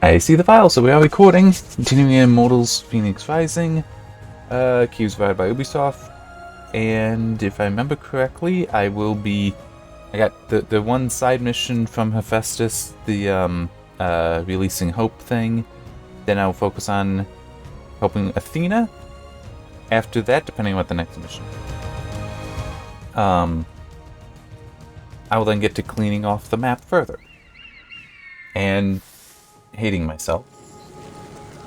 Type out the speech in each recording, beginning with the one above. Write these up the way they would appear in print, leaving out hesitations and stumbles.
I see the file, so we are recording. Continuing Immortals Fenyx Rising. Cubes provided by Ubisoft. And if I remember correctly, I got the one side mission from Hephaestus, the releasing Hope thing. Then I'll focus on helping Athena. After that, depending on what the next mission. I will then get to cleaning off the map further. And hating myself.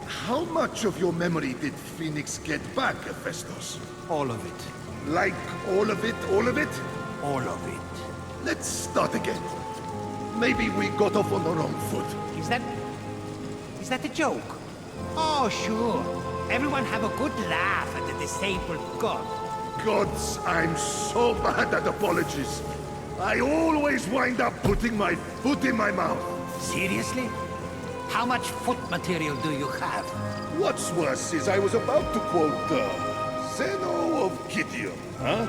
How much of your memory did Phoenix get back, Hephaestus? All of it. Like all of it, all of it? All of it. Let's start again. Maybe we got off on the wrong foot. Is that a joke? Oh, sure. Everyone have a good laugh at the disabled god. Gods, I'm so bad at apologies. I always wind up putting my foot in my mouth. Seriously? How much foot material do you have? What's worse is I was about to quote Zeno of Gideon, huh?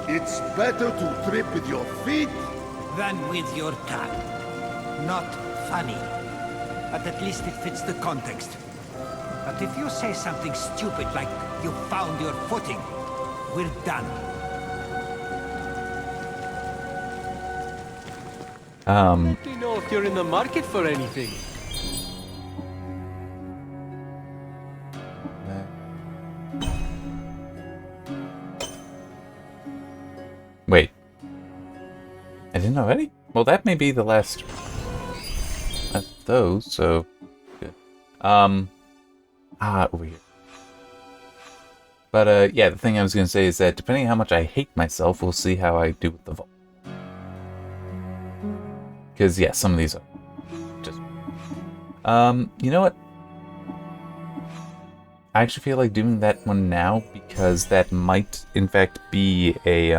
It's better to trip with your feet Than with your tongue. Not funny. But at least it fits the context. But if you say something stupid like you found your footing, we're done. Let me know if you're in the market for anything. Wait. I didn't already? Well, that may be the last of those, so good. Weird. But, yeah, the thing I was gonna say is that depending on how much I hate myself, we'll see how I do with the vault. Because, yeah, some of these are just... you know what? I actually feel like doing that one now, because that might, in fact, be a,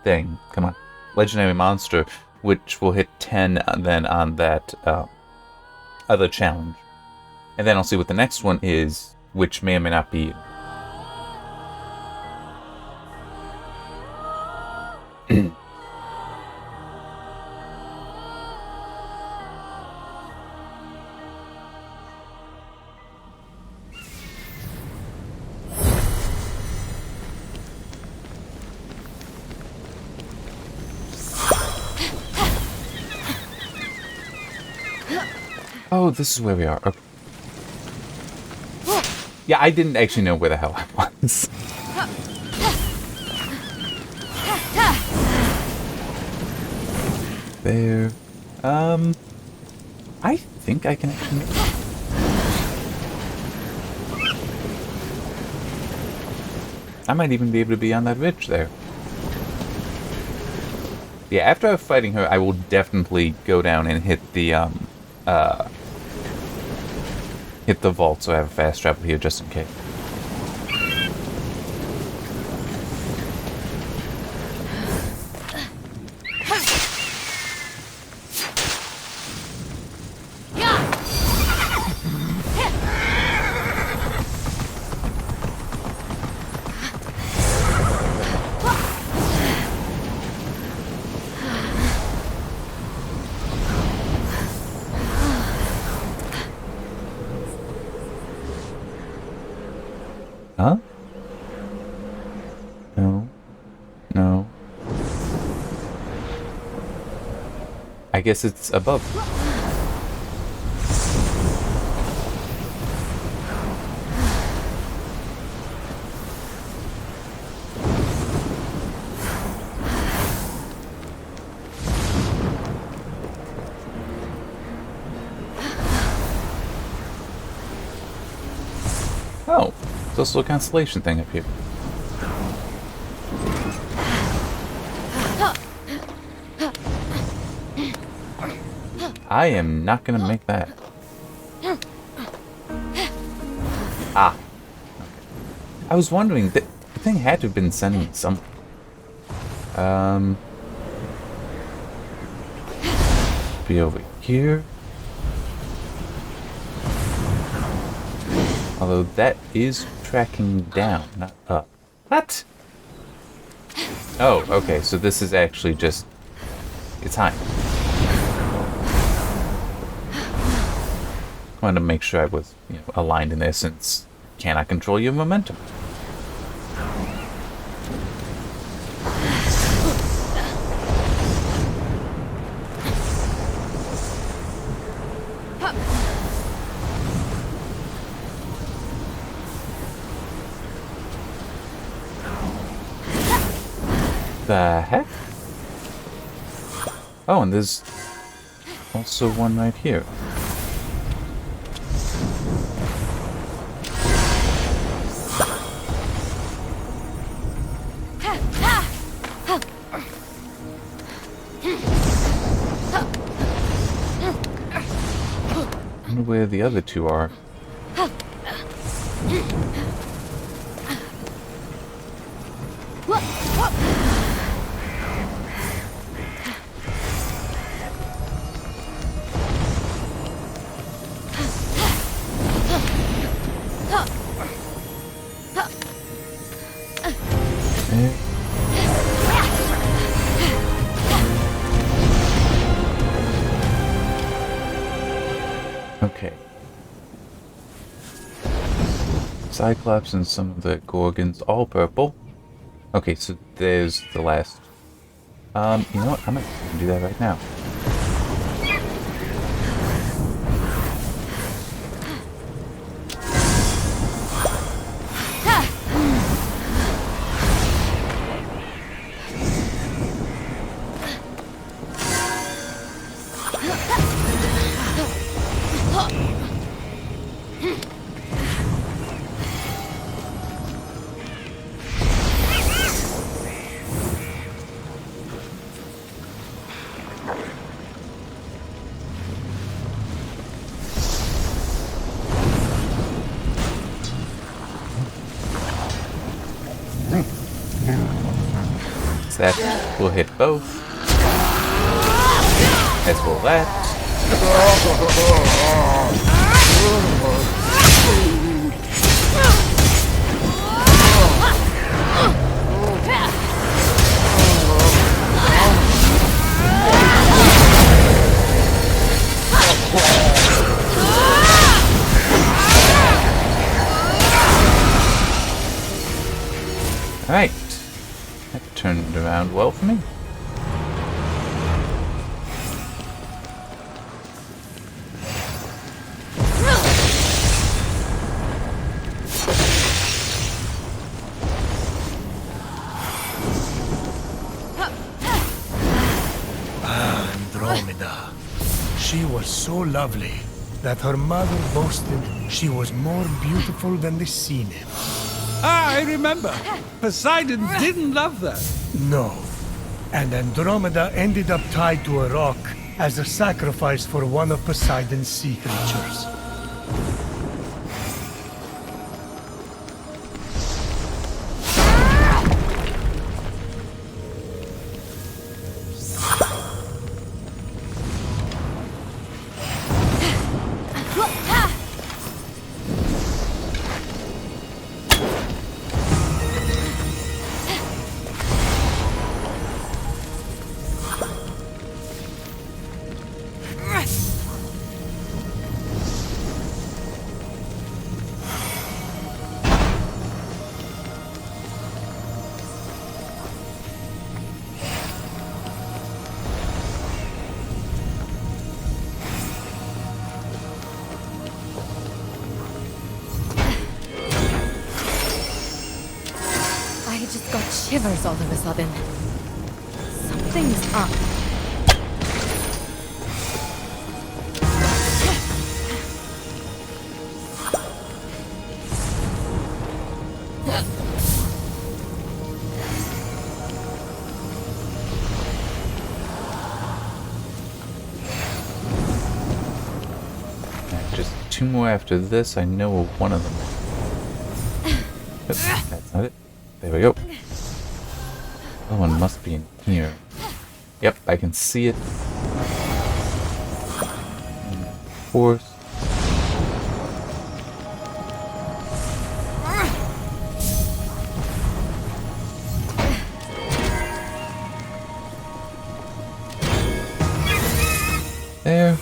thing. Come on. Legendary monster, which will hit 10 then on that, other challenge. And then I'll see what the next one is, which may or may not be... Oh, this is where we are. Okay. Yeah, I didn't actually know where the hell I was. There. I think I can actually... I might even be able to be on that ridge there. Yeah, after fighting her, I will definitely go down and hit the, hit the vault, so I have a fast travel here just in case. Huh? No. No. I guess it's above. Oh. There's also a constellation thing up here. I am not gonna make that. Ah. Okay. I was wondering, the thing had to have been sending me somewhere. Be over here. Although that is tracking down, not up. What? Oh, okay, so this is actually just... it's high. Wanted to make sure I was, aligned in there since cannot control your momentum. The heck? Oh, and there's also one right here. I wonder where the other two are. Okay. Cyclops and some of the Gorgons, all purple. Okay, so there's the last. You know what? I'm gonna do that right now. That will hit both. As will that. Alright. That turned around well for me. Andromeda. She was so lovely that her mother boasted she was more beautiful than the sea nymph. Ah, I remember. Poseidon didn't love that. No. And Andromeda ended up tied to a rock as a sacrifice for one of Poseidon's sea creatures. I just got shivers all of a sudden. Something's up. Just two more after this. I know one of them. Oops, that's not it. There we go. Oh, one must be in here. Yep, I can see it. Of course. There.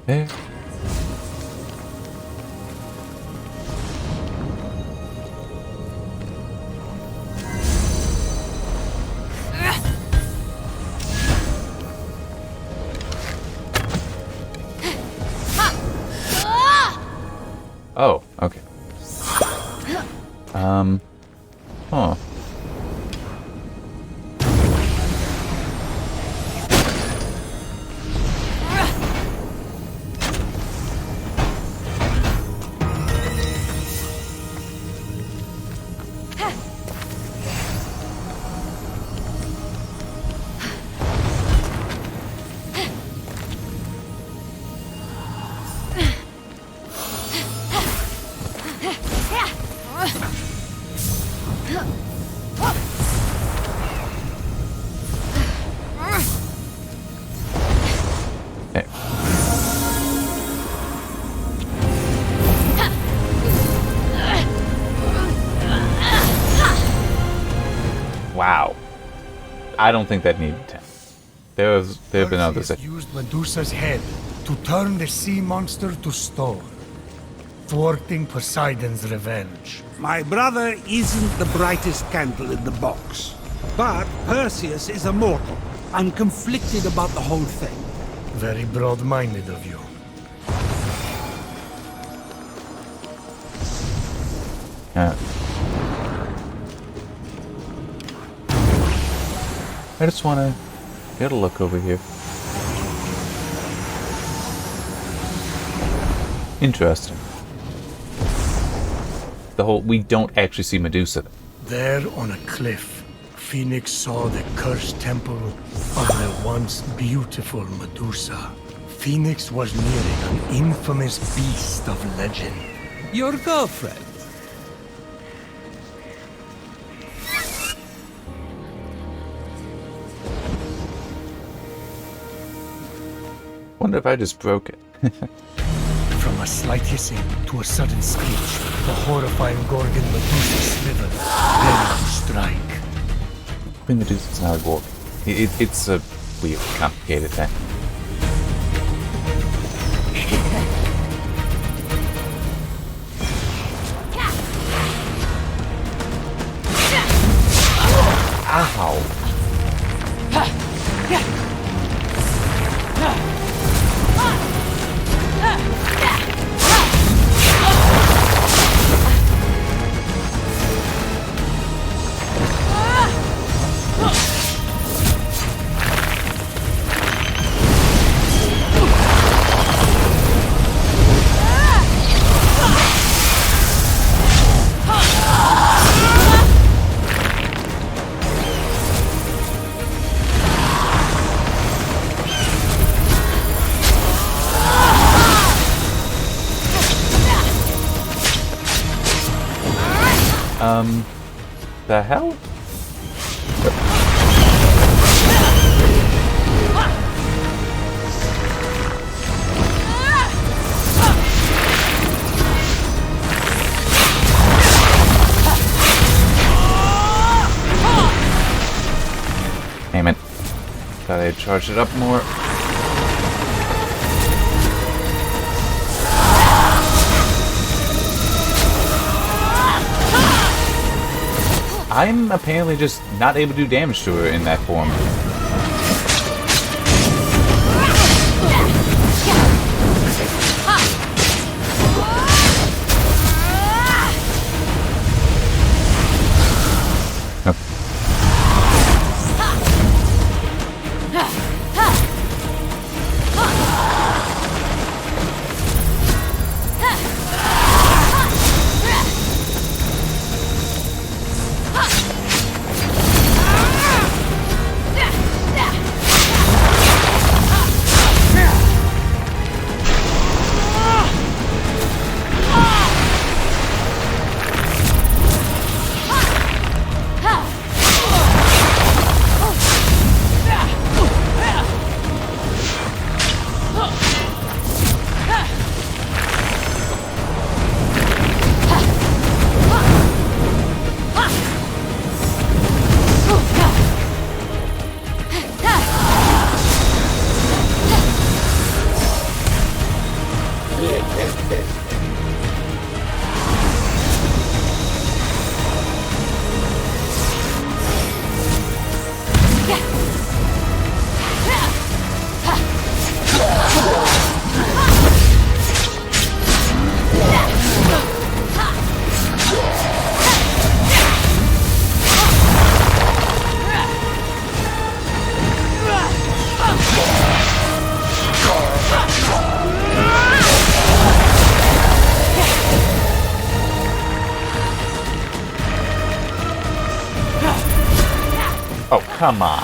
There. Oh, okay. Huh. There. Wow. I don't think that needed 10. There have been others that... Perseus used Medusa's head to turn the sea monster to stone, thwarting Poseidon's revenge. My brother isn't the brightest candle in the box. But Perseus is immortal. I'm conflicted about the whole thing. Very broad-minded of you. I just want to get a look over here. Interesting. The whole... We don't actually see Medusa. There on a cliff, Phoenix saw the cursed temple of the once beautiful Medusa. Phoenix was nearing an infamous beast of legend. Your girlfriend? Wonder if I just broke it. From a slight hissing to a sudden screech, the horrifying Gorgon Medusa slithered, ready to strike. Queen Medusa's not a Gorgon. It's a weird, complicated thing. Ow! The hell? Damn it. Thought I had charged it up more. I'm apparently just not able to do damage to her in that form. Oh, come on.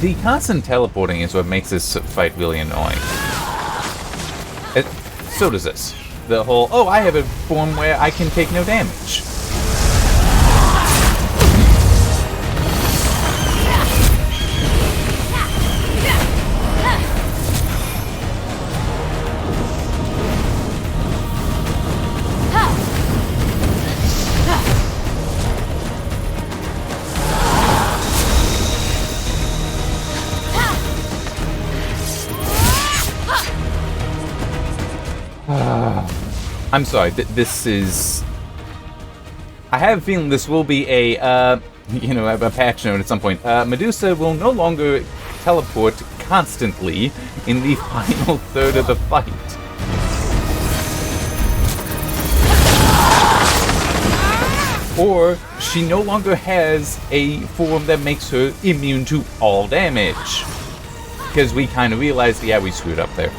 The constant teleporting is what makes this fight really annoying. So does this. The whole, oh, I have a form where I can take no damage. I'm sorry, this is... I have a feeling this will be a patch note at some point. Medusa will no longer teleport constantly in the final third of the fight. Or, she no longer has a form that makes her immune to all damage. Because we kind of realized, yeah, we screwed up there.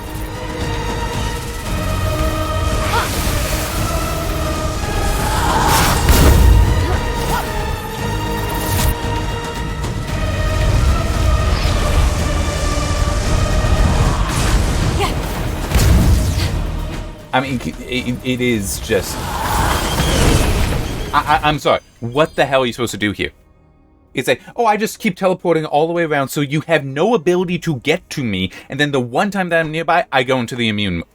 I mean, it is just... I'm sorry. What the hell are you supposed to do here? It's like, oh, I just keep teleporting all the way around so you have no ability to get to me, and then the one time that I'm nearby, I go into the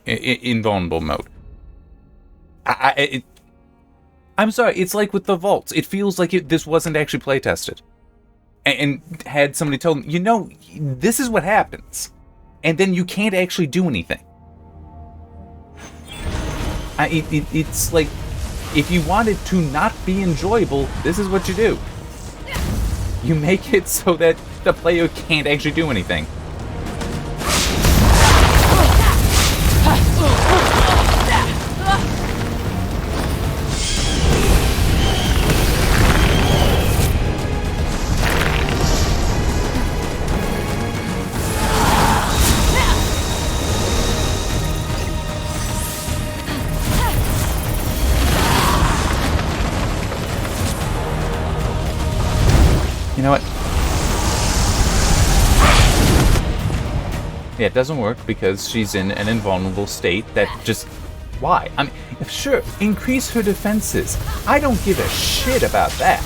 invulnerable mode. I'm sorry, it's like with the vaults. It feels like this wasn't actually playtested. And had somebody told them, you know, this is what happens. And then you can't actually do anything. It's like, if you want it to not be enjoyable, this is what you do. You make it so that the player can't actually do anything. You know what? Yeah, it doesn't work because she's in an invulnerable state that just... Why? I mean, sure, increase her defenses. I don't give a shit about that.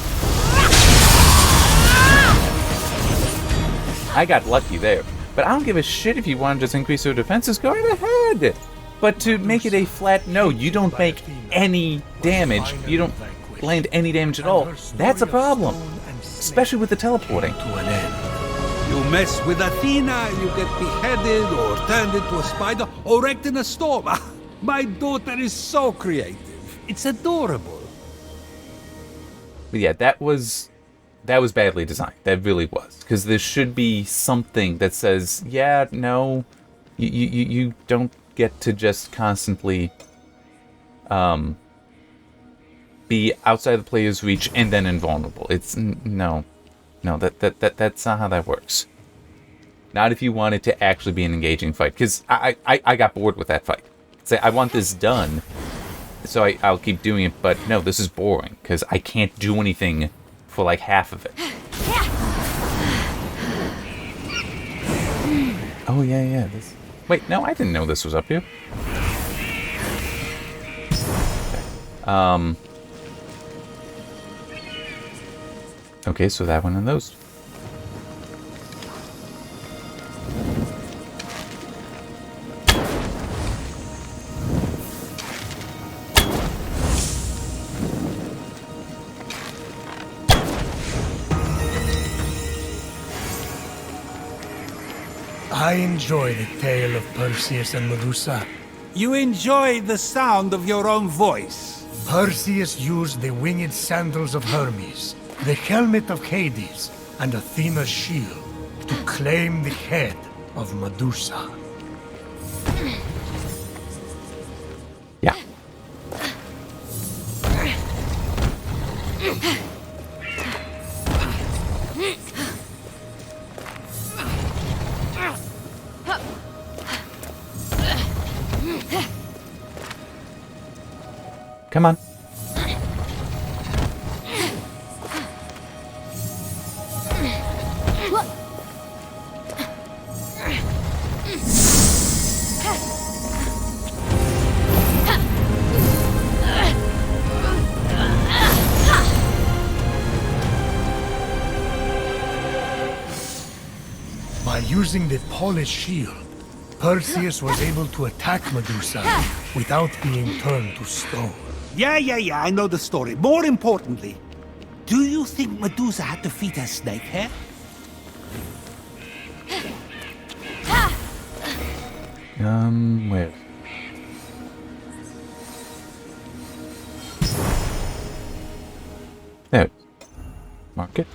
I got lucky there. But I don't give a shit if you want to just increase her defenses. Go right ahead. But to make it a flat no, you don't make any damage. You don't... land any damage at all, that's a problem. Especially with the teleporting. To an end. You mess with Athena, you get beheaded, or turned into a spider, or wrecked in a storm. Ah, my daughter is so creative. It's adorable. But yeah, that was badly designed. That really was. Because there should be something that says, yeah, no, you don't get to just constantly be outside the player's reach and then invulnerable. It's no, that's not how that works. Not if you want it to actually be an engaging fight. Because I got bored with that fight. Say, I want this done, so I'll keep doing it. But no, this is boring because I can't do anything for like half of it. Oh yeah. Wait, no, I didn't know this was up here. Okay. Okay, so that one and those. I enjoy the tale of Perseus and Medusa. You enjoy the sound of your own voice. Perseus used the winged sandals of Hermes, the helmet of Hades, and Athena's shield to claim the head of Medusa. Yeah. Come on. By using the polished shield, Perseus was able to attack Medusa without being turned to stone. Yeah, I know the story. More importantly, do you think Medusa had to feed her snake hair? Where? There. Mark it.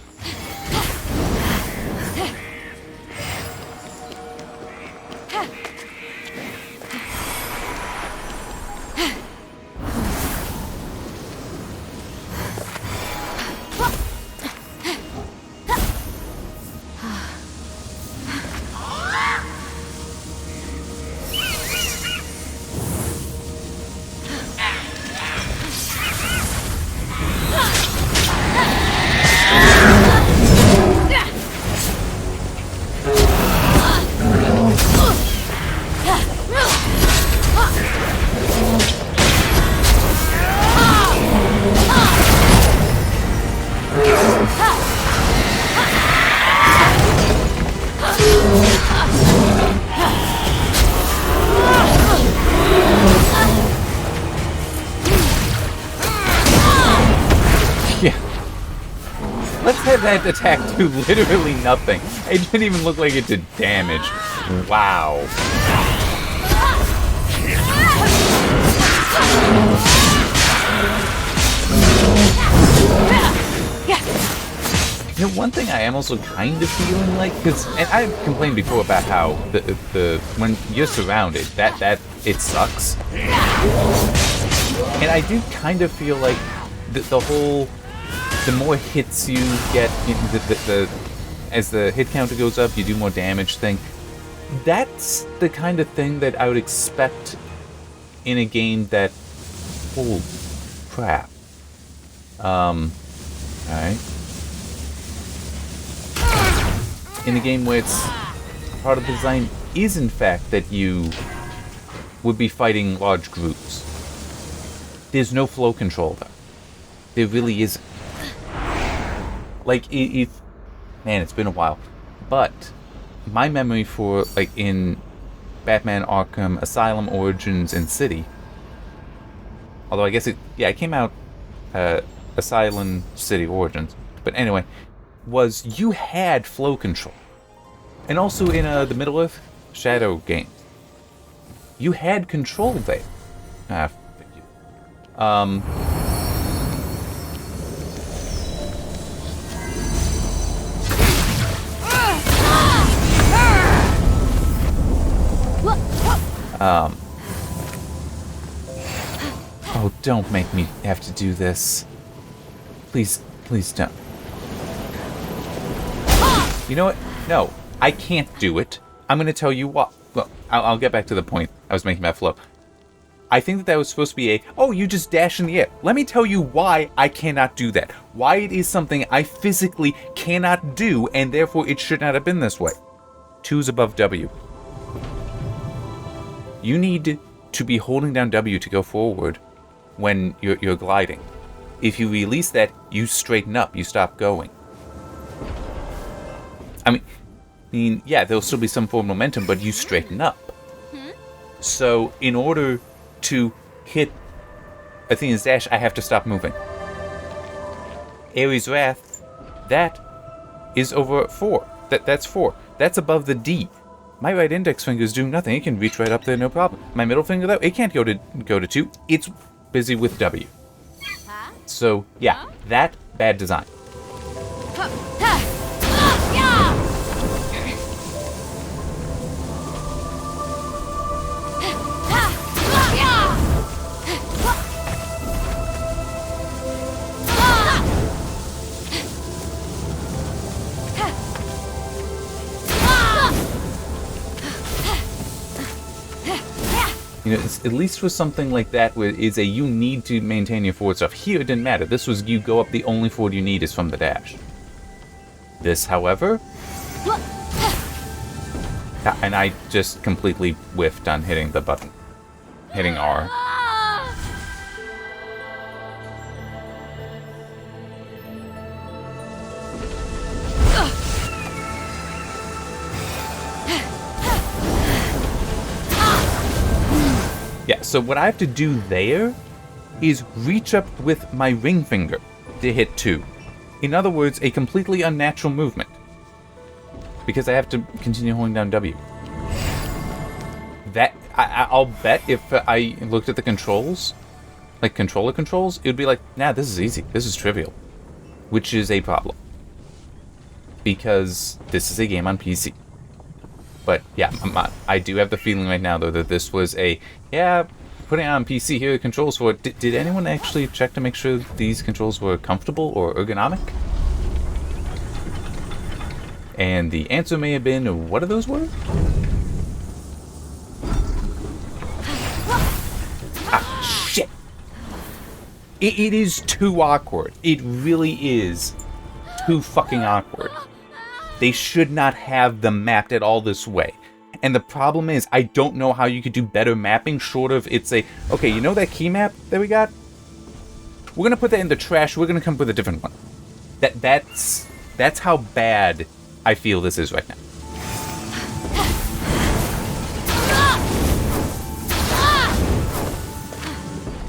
Let's have that attack do literally nothing. It didn't even look like it did damage. Wow. You know, one thing I am also kind of feeling like, and I've complained before about how the when you're surrounded, that it sucks. And I do kind of feel like the whole, the more hits you get, as the hit counter goes up, you do more damage thing. That's the kind of thing that I would expect in a game that, holy crap. Alright. In a game where it's part of the design is in fact that you would be fighting large groups. There's no flow control there. There really isn't. Like, if man, it's been a while, but my memory for, like, in Batman Arkham Asylum, Origins, and City, although I guess it came out Asylum City Origins. But anyway, was you had flow control. And also in the Middle-earth Shadow game, you had control there. Fuck you. Oh, don't make me have to do this. Please, please don't. You know what? No, I can't do it. I'm going to tell you what. Well, I'll get back to the point I was making about flow. I think that was supposed to be oh, you just dash in the air. Let me tell you why I cannot do that. Why it is something I physically cannot do, and therefore it should not have been this way. 2's above W. You need to be holding down W to go forward when you're gliding. If you release that, you straighten up, you stop going. I mean, yeah, there'll still be some form of momentum, but you straighten up. So, in order to hit Athena's dash, I have to stop moving. Ares' Wrath, that is over 4. That's 4. That's above the D. My right index finger is doing nothing. It can reach right up there, no problem. My middle finger, though, it can't go to 2. It's busy with W. So, yeah, that, bad design. You know, at least with something like that, where it's you need to maintain your forward stuff. Here, it didn't matter. This was you go up, the only forward you need is from the dash. This, however... And I just completely whiffed on hitting the button. Hitting R. Yeah, so what I have to do there is reach up with my ring finger to hit 2. In other words, a completely unnatural movement. Because I have to continue holding down W. That, I'll bet if I looked at the controls, like controller controls, it would be like, nah, this is easy. This is trivial. Which is a problem. Because this is a game on PC. But yeah, I do have the feeling right now, though, that this was putting it on PC, here are the controls for it. Did anyone actually check to make sure these controls were comfortable or ergonomic? And the answer may have been, what are those words? Ah, shit! It is too awkward. It really is too fucking awkward. They should not have them mapped at all this way. And the problem is, I don't know how you could do better mapping short of it's okay, you know that key map that we got? We're gonna put that in the trash, we're gonna come up with a different one. That's how bad I feel this is right now.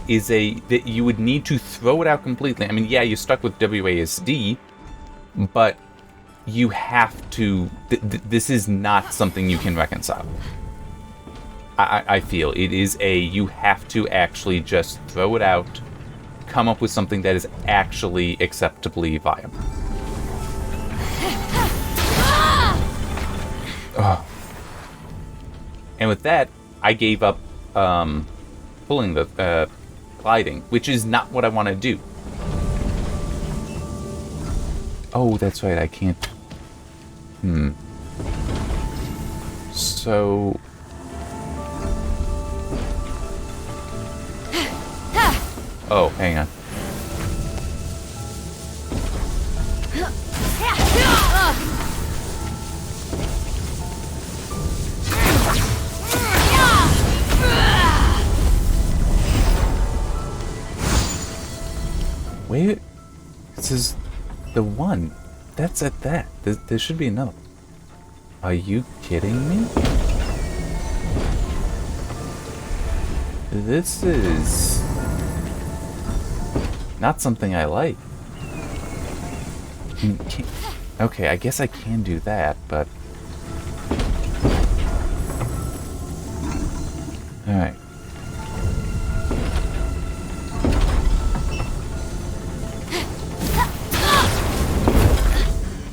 That you would need to throw it out completely. I mean, yeah, you're stuck with WASD, but you have to... this is not something you can reconcile. I feel it is you have to actually just throw it out, come up with something that is actually acceptably viable. Oh. And with that, I gave up pulling the gliding, which is not what I want to do. Oh, that's right, I can't... So... Oh, hang on. Where? This is the one. That's at that. There should be another. Are you kidding me? This is... not something I like. I mean, okay, I guess I can do that, but... Alright.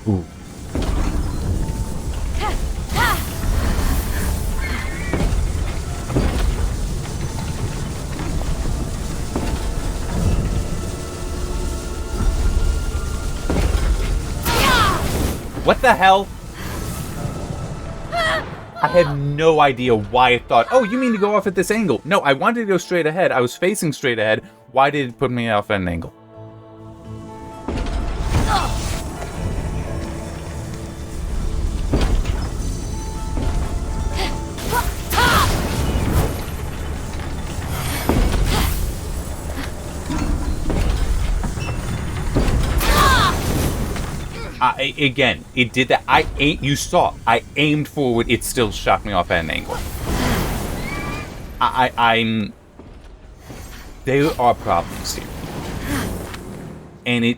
Ooh. What the hell? I had no idea why it thought, oh, you mean to go off at this angle? No, I wanted to go straight ahead. I was facing straight ahead. Why did it put me off at an angle? Again, it did that. You saw. I aimed forward. It still shot me off at an angle. I'm. There are problems here, and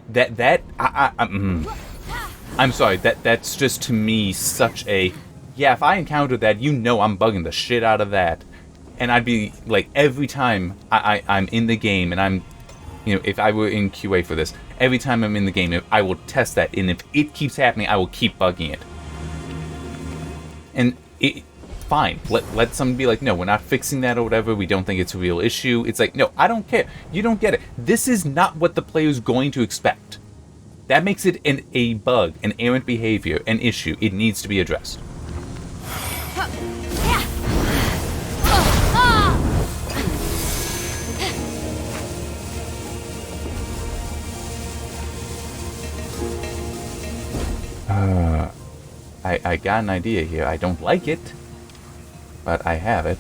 I'm sorry. That's just to me such a. Yeah, if I encountered that, you know, I'm bugging the shit out of that, and I'd be like every time I'm in the game, and I'm, you know, if I were in QA for this. Every time I'm in the game, I will test that, and if it keeps happening, I will keep bugging it. And fine, let someone be like, no, we're not fixing that or whatever, we don't think it's a real issue. It's like, no, I don't care. You don't get it. This is not what the player's going to expect. That makes it a bug, an errant behavior, an issue. It needs to be addressed. I got an idea here. I don't like it, but I have it.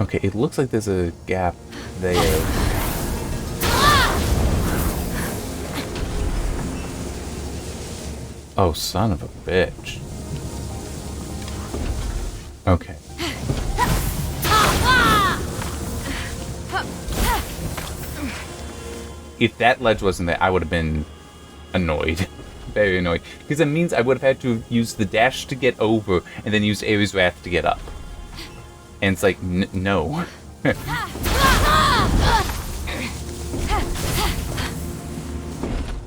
Okay, it looks like there's a gap there. Oh, son of a bitch. Okay. If that ledge wasn't there, I would have been annoyed. Very annoyed. Because it means I would have had to use the dash to get over, and then use Ares Wrath to get up. And it's like, no. But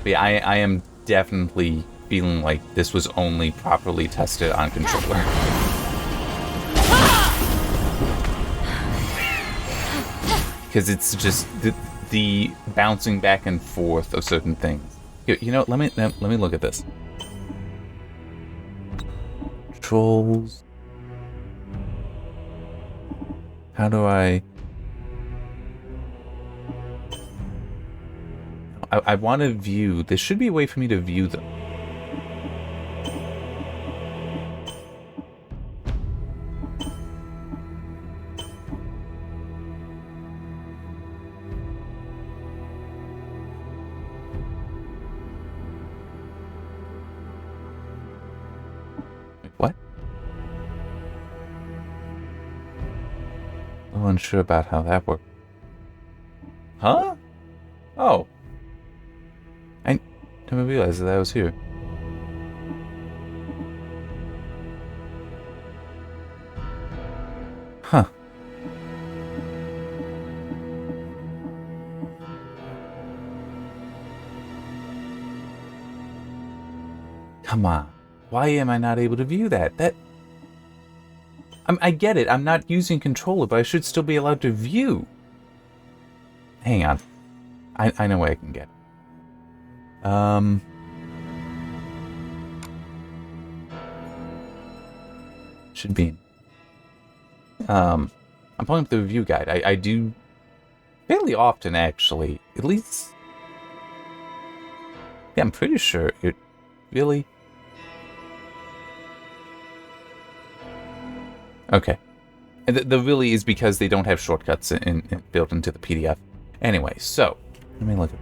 yeah, I am definitely feeling like this was only properly tested on controller. Because it's just the bouncing back and forth of certain things. You know, let me look at this. Controls. How do I want to view. There should be a way for me to view them. What? I'm unsure about how that works. Huh? Oh. I never realized that I was here. Huh. Come on. Why am I not able to view that? I get it. I'm not using controller, but I should still be allowed to view. Hang on. I know where I can get. Should be. I'm pulling up the review guide. I do fairly often, actually. At least. Yeah, I'm pretty sure it really. Okay. And the really is because they don't have shortcuts built into the PDF. Anyway, so let me look at.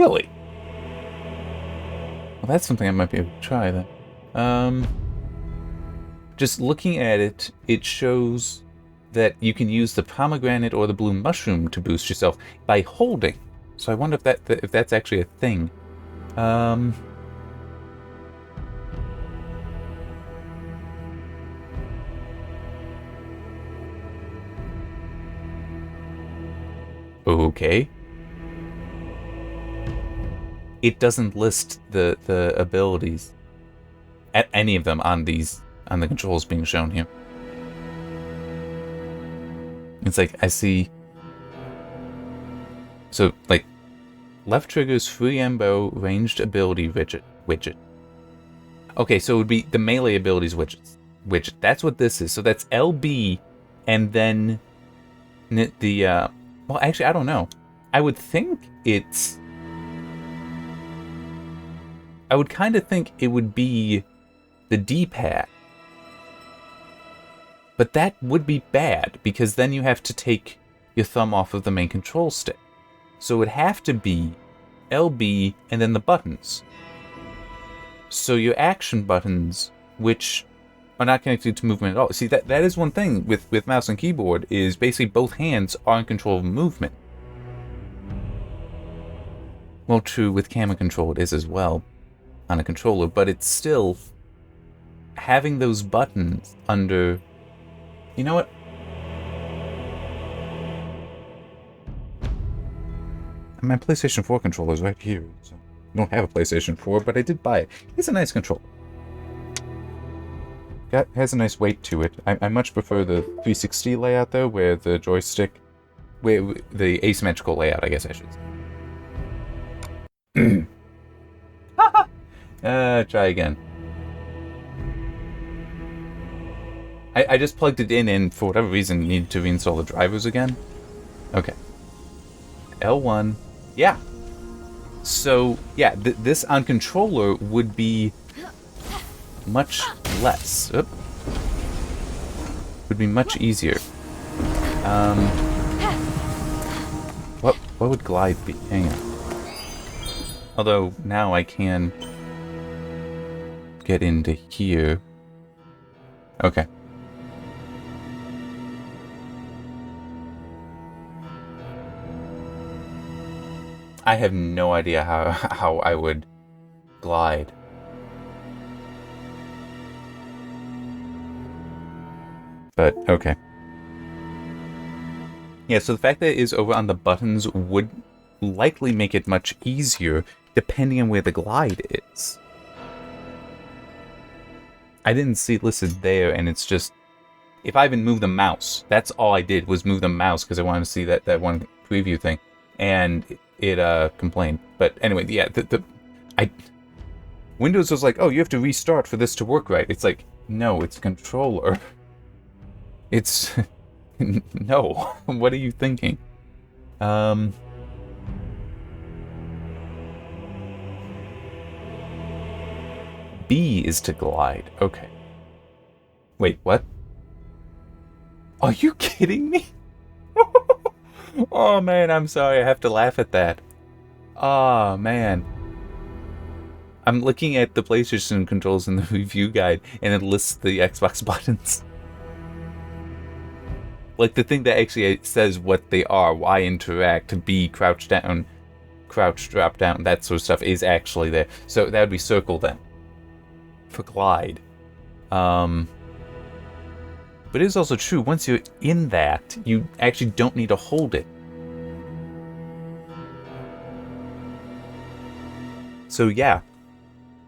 Really? Well, that's something I might be able to try then. Just looking at it, it shows that you can use the pomegranate or the blue mushroom to boost yourself by holding. So I wonder if that's actually a thing. Okay. It doesn't list the abilities at any of them on the controls being shown here. It's like I see. So like, left triggers free ambo ranged ability widget. Okay, so it would be the melee abilities widget. That's what this is. So that's LB, and then the well, actually, I don't know. I would think it's. I would kind of think it would be the D-pad. But that would be bad, because then you have to take your thumb off of the main control stick. So it would have to be LB and then the buttons. So your action buttons, which are not connected to movement at all. See, that is one thing with mouse and keyboard, is basically both hands are in control of movement. Well, true, with camera control it is as well on a controller, but it's still having those buttons under. You know what? My PlayStation 4 controller is right here. So I don't have a PlayStation 4, but I did buy it. It's a nice controller. Has a nice weight to it. I much prefer the 360 layout though, where the joystick, where the asymmetrical layout, I guess I should say. Try again. I just plugged it in and for whatever reason needed to reinstall the drivers again. Okay. L1. Yeah. So, yeah, this on controller would be much less. Oop. Would be much easier. What would glide be? Hang on. Although now I can get into here. Okay. I have no idea how I would glide. But, okay. Yeah, so the fact that it is over on the buttons would likely make it much easier depending on where the glide is. I didn't see it listed there, and it's just... If I even moved the mouse, that's all I did was move the mouse because I wanted to see that one preview thing. And it complained. But anyway, yeah, Windows was like, oh, you have to restart for this to work right. It's like, no, it's controller. It's... no. What are you thinking? B is to glide. Okay. Wait, what? Are you kidding me? Oh man, I'm sorry, I have to laugh at that. Oh man. I'm looking at the PlayStation controls in the review guide, and it lists the Xbox buttons. Like the thing that actually says what they are, Y interact, B crouch down, crouch drop down, that sort of stuff is actually there. So that would be circle then. For glide. But it is also true, once you're in that, you actually don't need to hold it. So yeah,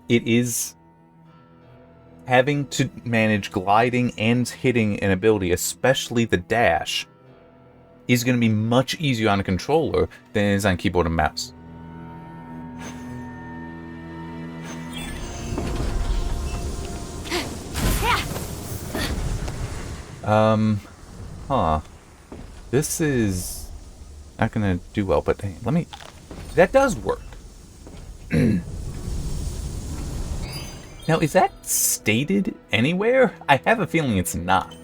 it is having to manage gliding and hitting an ability, especially the dash, is going to be much easier on a controller than it is on keyboard and mouse. This is not gonna do well, but hey, let me... That does work. Now, is that stated anywhere? I have a feeling it's not.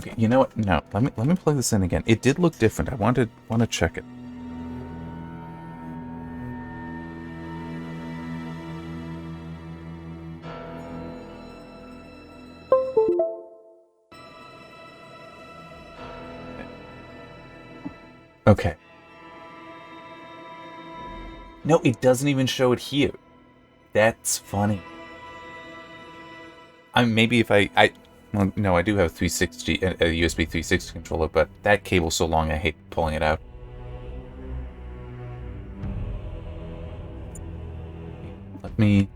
Okay, you know what? No, let me plug this in again. It did look different. I want to check it. Okay. No, it doesn't even show it here. That's funny. Maybe if well, no, I do have a 360, a USB 360 controller, but that cable's so long I hate pulling it out. Let me...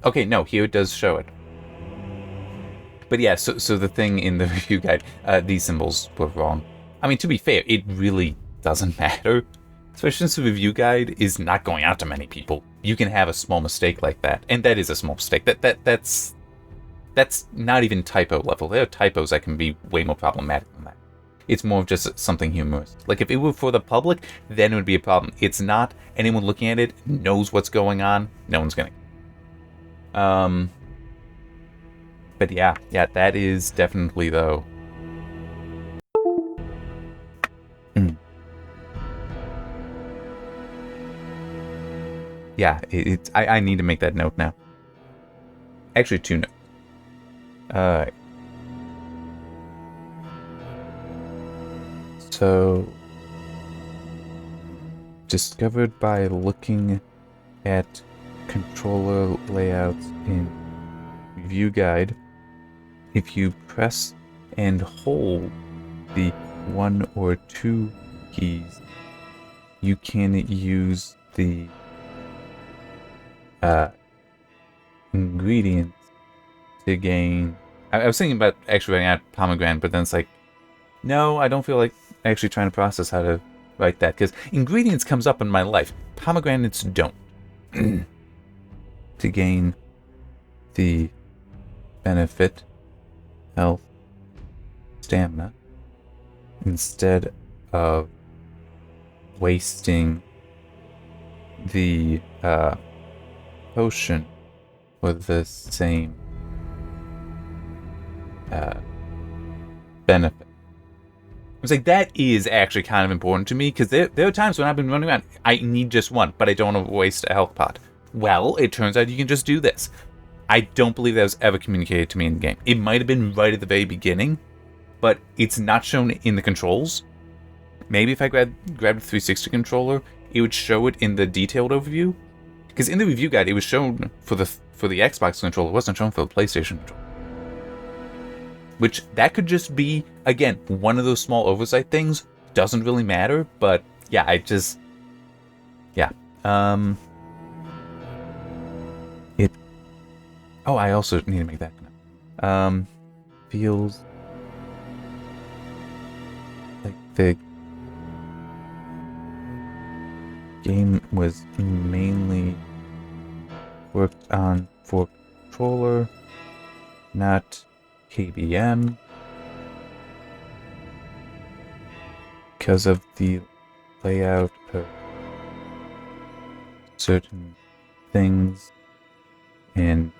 Okay, no, here it does show it. But yeah, so the thing in the review guide, these symbols were wrong. I mean, to be fair, it really doesn't matter. Especially since the review guide is not going out to many people. You can have a small mistake like that, and that is a small mistake. That's not even typo level. There are typos that can be way more problematic than that. It's more of just something humorous. Like, if it were for the public, then it would be a problem. It's not. Anyone looking at it knows what's going on. No one's gonna... But yeah, that is definitely, though... Yeah, I need to make that note now. Actually, 2 notes. Alright. So... discovered by looking at controller layouts in review guide, if you press and hold the 1 or 2 keys, you can use the ingredients to gain... I was thinking about actually writing out pomegranate, but then it's like, no, I don't feel like actually trying to process how to write that, because ingredients comes up in my life. Pomegranates don't. To gain the benefit, health, stamina, instead of wasting the potion for the same benefit. I was like, that is actually kind of important to me, because there are times when I've been running around, I need just one, but I don't want to waste a health pot. Well, it turns out you can just do this. I don't believe that was ever communicated to me in the game. It might have been right at the very beginning, but it's not shown in the controls. Maybe if I grabbed the 360 controller, it would show it in the detailed overview. Because in the review guide, it was shown for the Xbox controller. It wasn't shown for the PlayStation controller. Which, that could just be, again, one of those small oversight things. Doesn't really matter, but yeah, yeah. Oh, I also need to make that. Feels like the game was mainly worked on for controller, not KBM, because of the layout of certain things and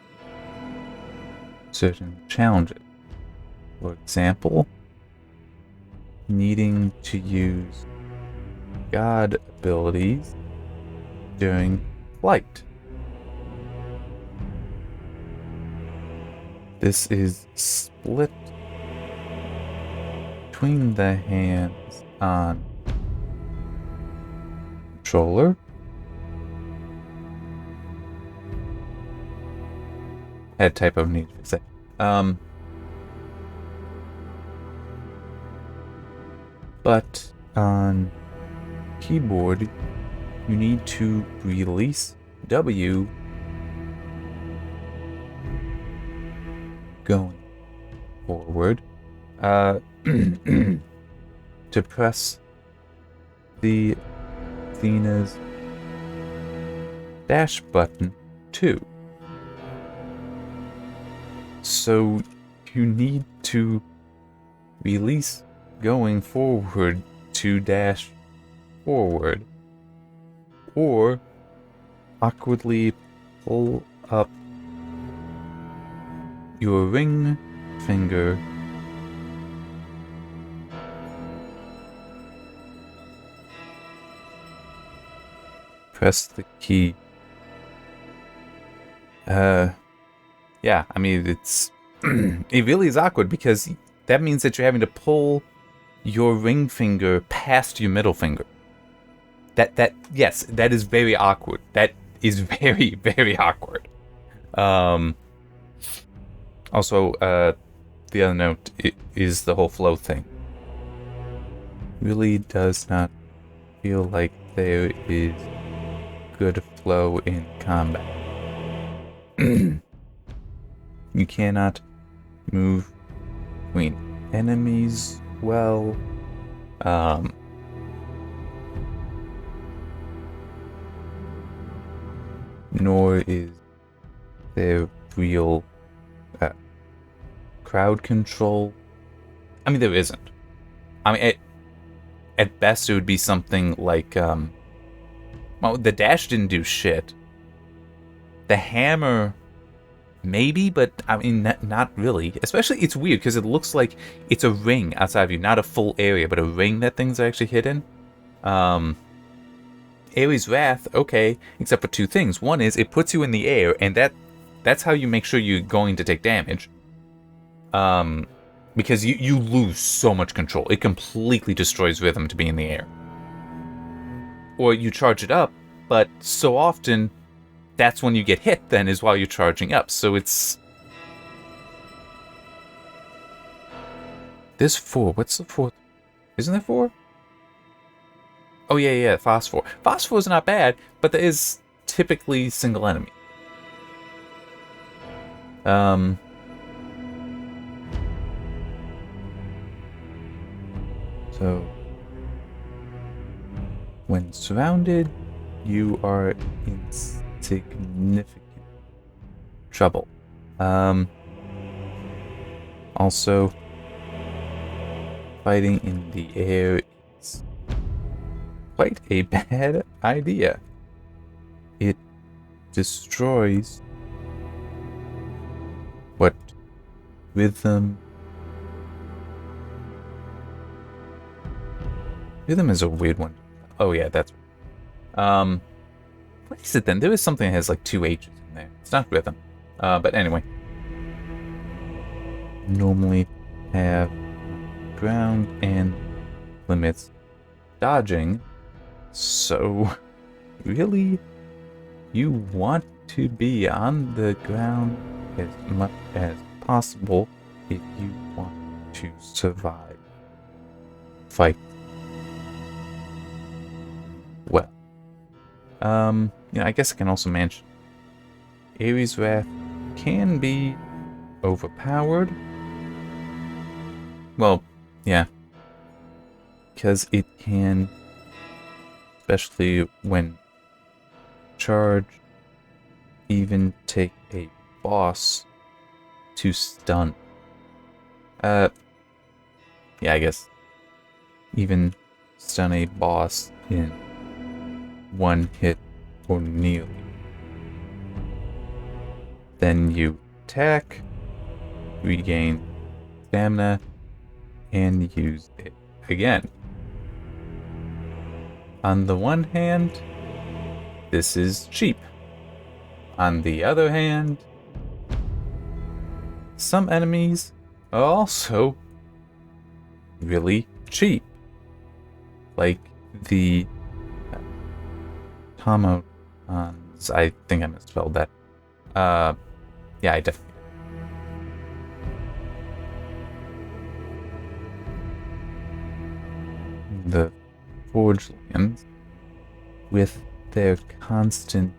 certain challenges. For example, needing to use God abilities during flight. This is split between the hands on controller had typo, need to fix that. But on keyboard, you need to release W going forward to press the Athena's dash button 2. So you need to release going forward to dash forward, or awkwardly pull up your ring finger. Press the key. Yeah, I mean, it's... it really is awkward because that means that you're having to pull your ring finger past your middle finger. Yes, that is very awkward. That is very, very awkward. Also, the other note is the whole flow thing. Really does not feel like there is good flow in combat. You cannot move between enemies well. Nor is there real crowd control. I mean, there isn't. I mean, at best, it would be something like, well, the dash didn't do shit. The hammer, maybe, but I mean, not really. Especially, it's weird because it looks like it's a ring outside of you, not a full area, but a ring that things are actually hidden. Ares' Wrath, okay, except for two things. One is it puts you in the air, and that's how you make sure you're going to take damage. Because you lose so much control. It completely destroys rhythm to be in the air. Or you charge it up, but so often that's when you get hit then is while you're charging up. So it's... There's 4. What's the 4th? Isn't there 4? Oh yeah, Phosphor. Phosphor is not bad, but there is typically single enemy. So, when surrounded, you are in significant trouble. Also, fighting in the air is quite a bad idea. It destroys what rhythm is a weird one. Oh yeah, that's what is it then? There is something that has like 2 H's in there. It's not rhythm. But anyway. Normally have ground and limits dodging. So really you want to be on the ground as much as possible if you want to survive fight. Well, I guess I can also mention Ares' Wrath can be overpowered. Well, yeah, because it can, especially when charged, even take a boss to stun. Yeah, I guess even stun a boss in 1 hit or nearly. Then you attack, regain stamina, and use it again. On the one hand, this is cheap. On the other hand, some enemies are also really cheap. Like the Tomodons. I think I misspelled that. Yeah, I definitely. The Forge Lands, with their constant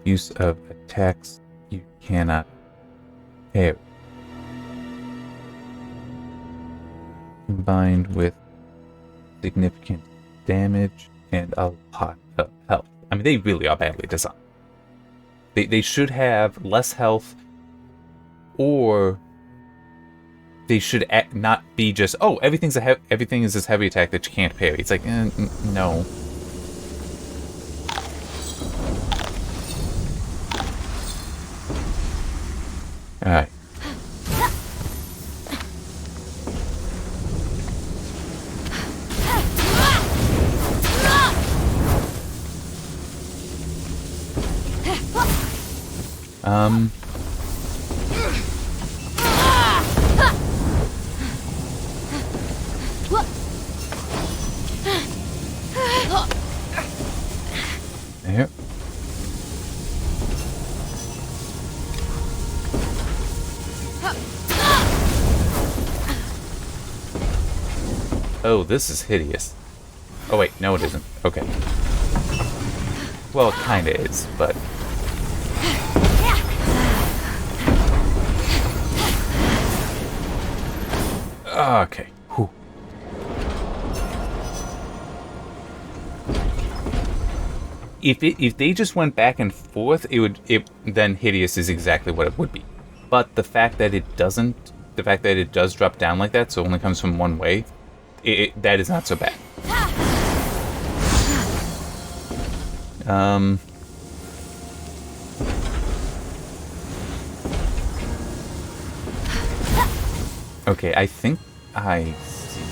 use of attacks you cannot parry, combined with significant damage and a lot of health. I mean, they really are badly designed. They should have less health, or they should not be just, oh, everything is this heavy attack that you can't parry. It's like, no. Alright. There. Oh, this is hideous. Oh wait, no it isn't. Okay. Well, it kinda is, but... Okay. Whew. If they just went back and forth, then hideous is exactly what it would be. But the fact that it doesn't, the fact that it does drop down like that, so it only comes from one way, that is not so bad. Okay, I think I see.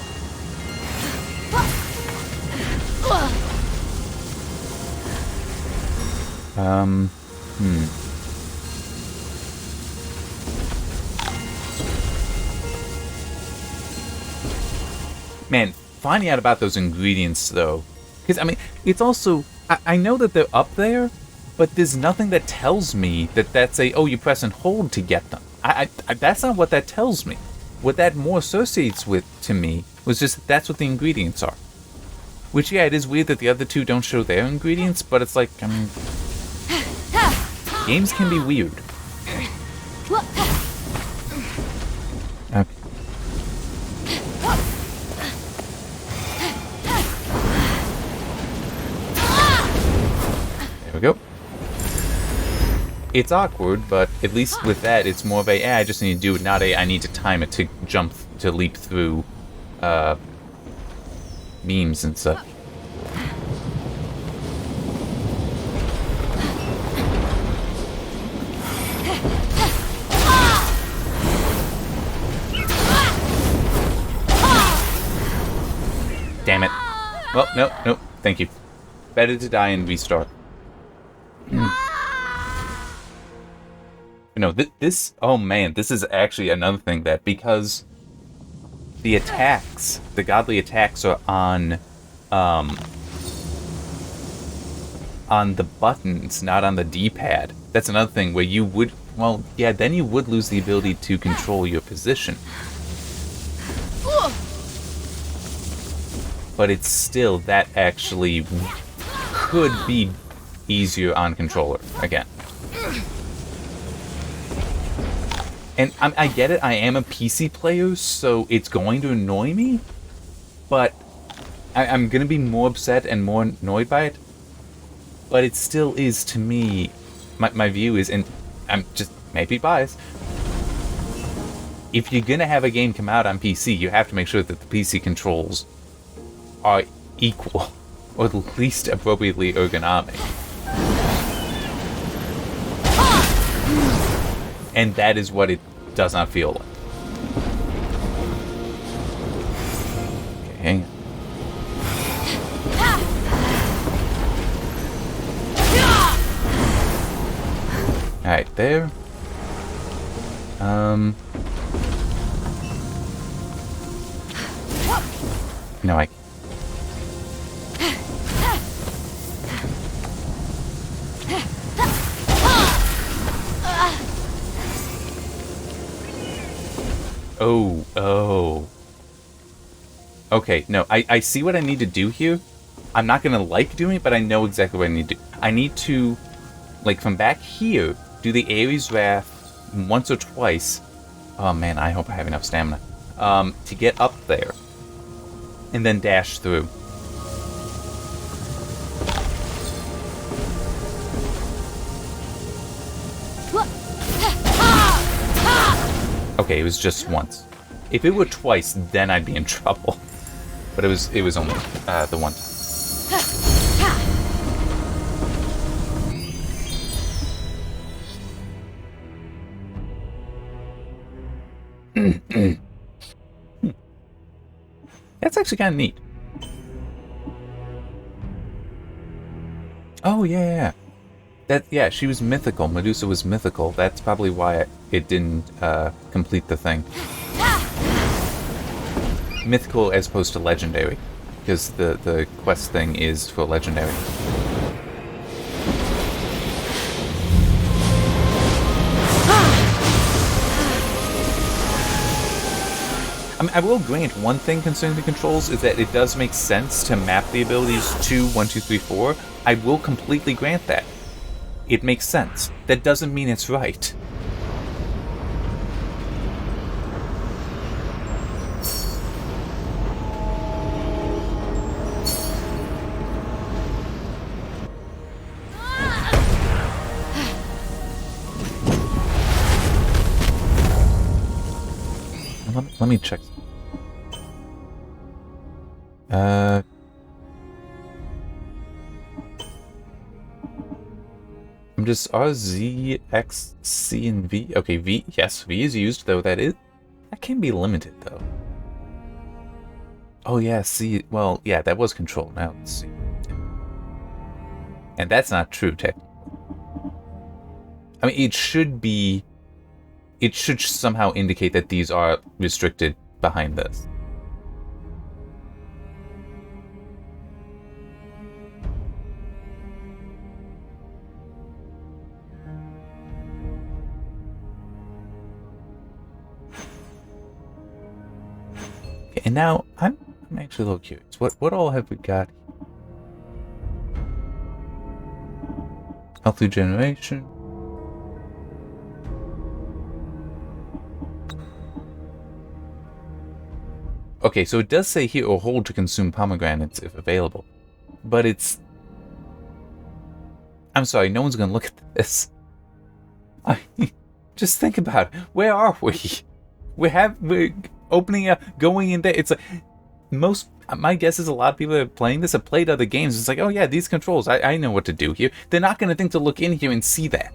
Man, finding out about those ingredients, though. Because, I mean, it's also... I know that they're up there, but there's nothing that tells me that that's oh, you press and hold to get them. That's not what that tells me. What that more associates with, to me, was just that's what the ingredients are. Which, yeah, it is weird that the other two don't show their ingredients, but it's like, I mean... Games can be weird. Okay. There we go. It's awkward, but at least with that, it's more of I just need to do it, not I need to time it to to leap through, beams and such. Damn it. Well, no, thank you. Better to die and restart. No, this... Oh man, this is actually another thing that... Because the attacks, the godly attacks are on the buttons, not on the D-pad. That's another thing where you would... Well, yeah, then you would lose the ability to control your position. But it's still, that actually could be easier on controller, again. And I get it, I am a PC player, so it's going to annoy me, but I'm going to be more upset and more annoyed by it. But it still is, to me, my view is, and I'm just maybe biased, if you're going to have a game come out on PC, you have to make sure that the PC controls are equal, or at least appropriately ergonomic. And that is what it does not feel like. Okay, hang on. Alright, there. No, I... Oh. Okay, no, I see what I need to do here. I'm not gonna like doing it, but I know exactly what I need to do. I need to, like, from back here, do the Ares Wrath once or twice. Oh man, I hope I have enough stamina. To get up there. And then dash through. Okay, it was just once. If it were twice, then I'd be in trouble. But it was only the one time. actually kind of neat. Oh, yeah. Yeah, she was mythical. Medusa was mythical. That's probably why it didn't complete the thing. Mythical as opposed to legendary, because the quest thing is for legendary. I mean, I will grant one thing concerning the controls is that it does make sense to map the abilities to 1, 2, 3, 4. I will completely grant that. It makes sense. That doesn't mean it's right. Let me check. I'm just R, Z, X, C, and V. Okay, V. Yes, V is used, though that can be limited, though. Oh, yeah, C. Well, yeah, that was control. Now, let's see. And that's not true, technically. I mean, it should be... It should somehow indicate that these are restricted behind this. Okay, and now I'm actually a little curious. What all have we got? Health regeneration. Okay, so it does say here, or hold to consume pomegranates if available. But it's... I'm sorry, no one's gonna look at this. Just think about it. Where are we? We're opening up, going in there. It's like... My guess is a lot of people that are playing this have played other games. It's like, oh yeah, these controls, I know what to do here. They're not gonna think to look in here and see that.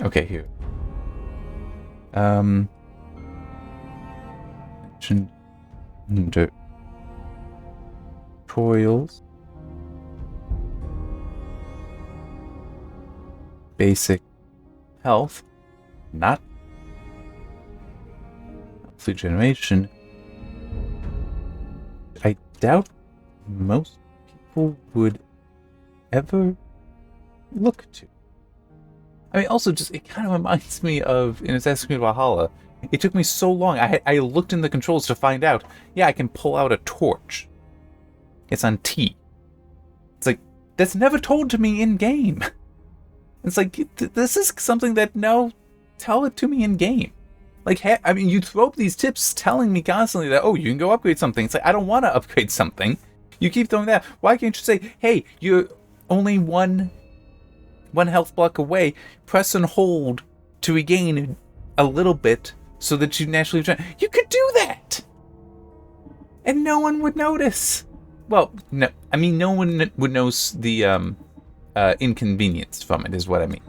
Okay, here. Tutorials. Basic health. Not. Health generation. I doubt most people would ever look to. I mean, also, just it kind of reminds me of in Assassin's Creed Valhalla. It took me so long. I looked in the controls to find out. Yeah, I can pull out a torch. It's on T. It's like that's never told to me in game. It's like this is something that tell it to me in game. Like, I mean, you throw up these tips telling me constantly that you can go upgrade something. It's like I don't want to upgrade something. You keep throwing that. Why can't you say, hey, you're only one health block away, press and hold to regain a little bit so that you naturally return. You could do that! And no one would notice. Well, no. I mean, no one would notice the inconvenience from it, is what I mean.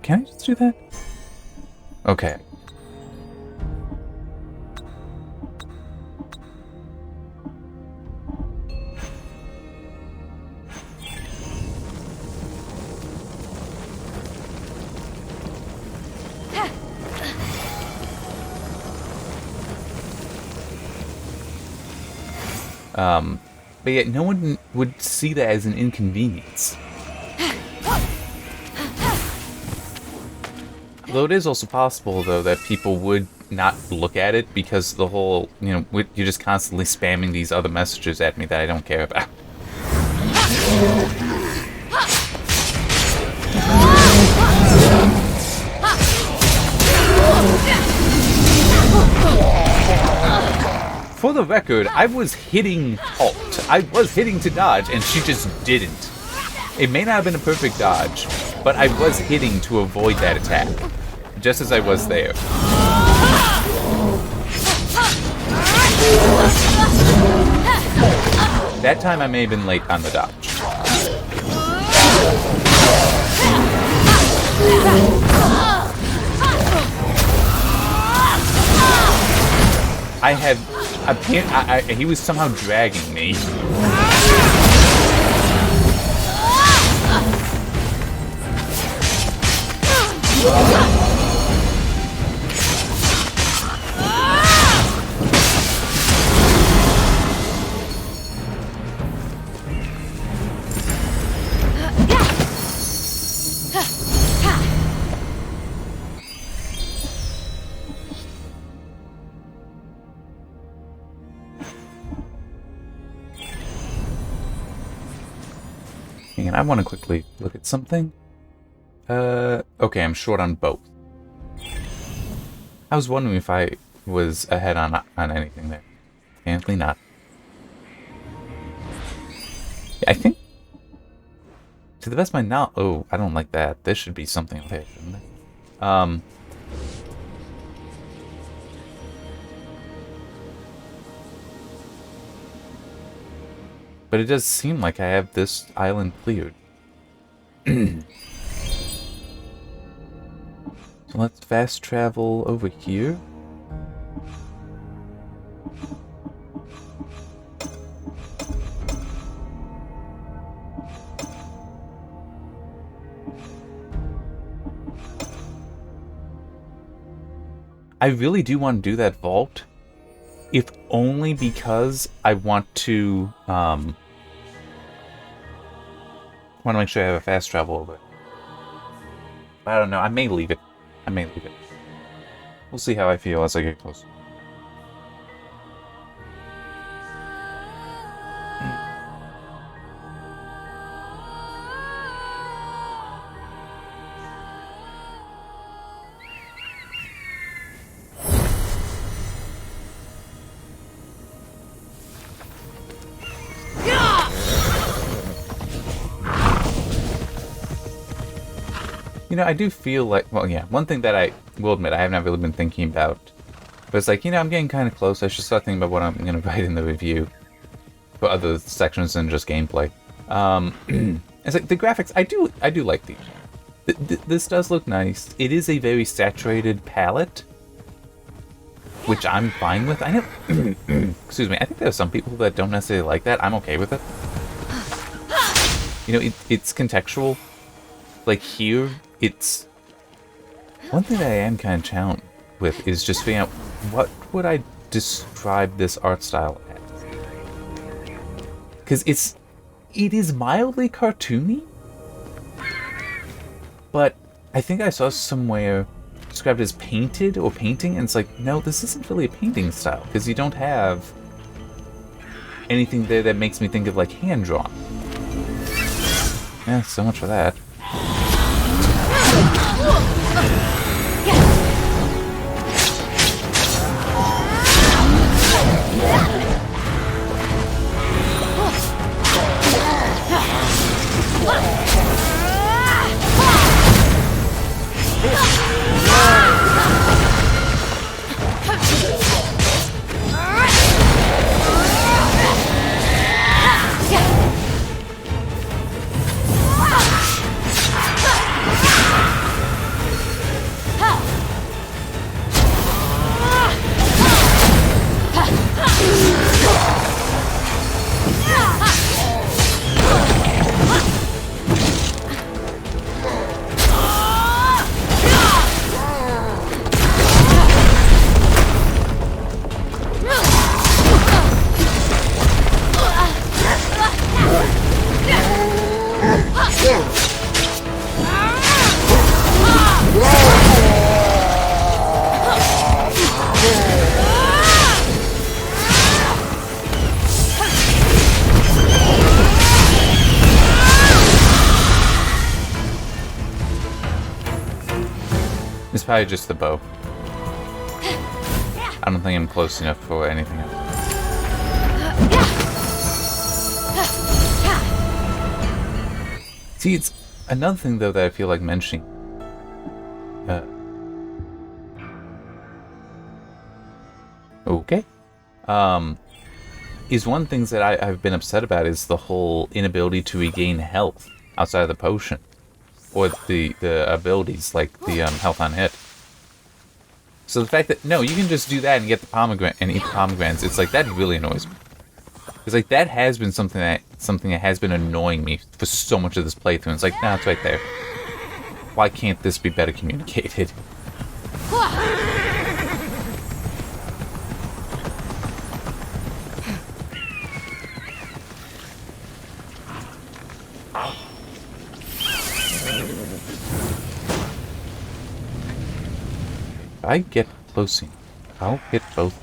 Can I just do that? Okay. But yet no one would see that as an inconvenience. Though it is also possible, though, that people would not look at it because the whole, you're just constantly spamming these other messages at me that I don't care about. For the record, I was hitting halt. I was hitting to dodge, and she just didn't. It may not have been a perfect dodge, but I was hitting to avoid that attack. just as I was there. That time I may have been late on the dodge. I had he was somehow dragging me. And I want to quickly look at something. Okay, I'm short on both. I was wondering if I was ahead on anything there. Apparently not. Yeah, I think, to the best of my knowledge, oh, I don't like that. There should be something up there, shouldn't there? But it does seem like I have this island cleared. So let's fast travel over here. I really do want to do that vault, if only because I want to make sure I have a fast travel over it. I don't know. I may leave it. We'll see how I feel as I get closer. You know, I do feel like, well, yeah, one thing that I will admit I have not really been thinking about, but it's like, you know, I'm getting kind of close. I should start thinking about what I'm going to write in the review for other sections than just gameplay. It's like the graphics, I do like these. This does look nice. It is a very saturated palette, which I'm fine with. I know, excuse me, I think there are some people that don't necessarily like that. I'm okay with it. You know, it's contextual. Like here, it's... One thing that I am kind of challenged with is just figuring out what would I describe this art style as. Because it is mildly cartoony, but I think I saw somewhere described as painted or painting, and it's like, no, this isn't really a painting style, because you don't have anything there that makes me think of like hand-drawn. Yeah, so much for that. It's probably just the bow. I don't think I'm close enough for anything else. See, it's another thing though that I feel like mentioning. Okay. Is one of the things that I've been upset about is the whole inability to regain health outside of the potion. Or the abilities, like the health on hit. So the fact that, no, you can just do that and get the pomegranate and eat the pomegranates, it's like, that really annoys me. It's like, that has been something that has been annoying me for so much of this playthrough. It's like, nah, it's right there. Why can't this be better communicated? If I get close enough, I'll hit both.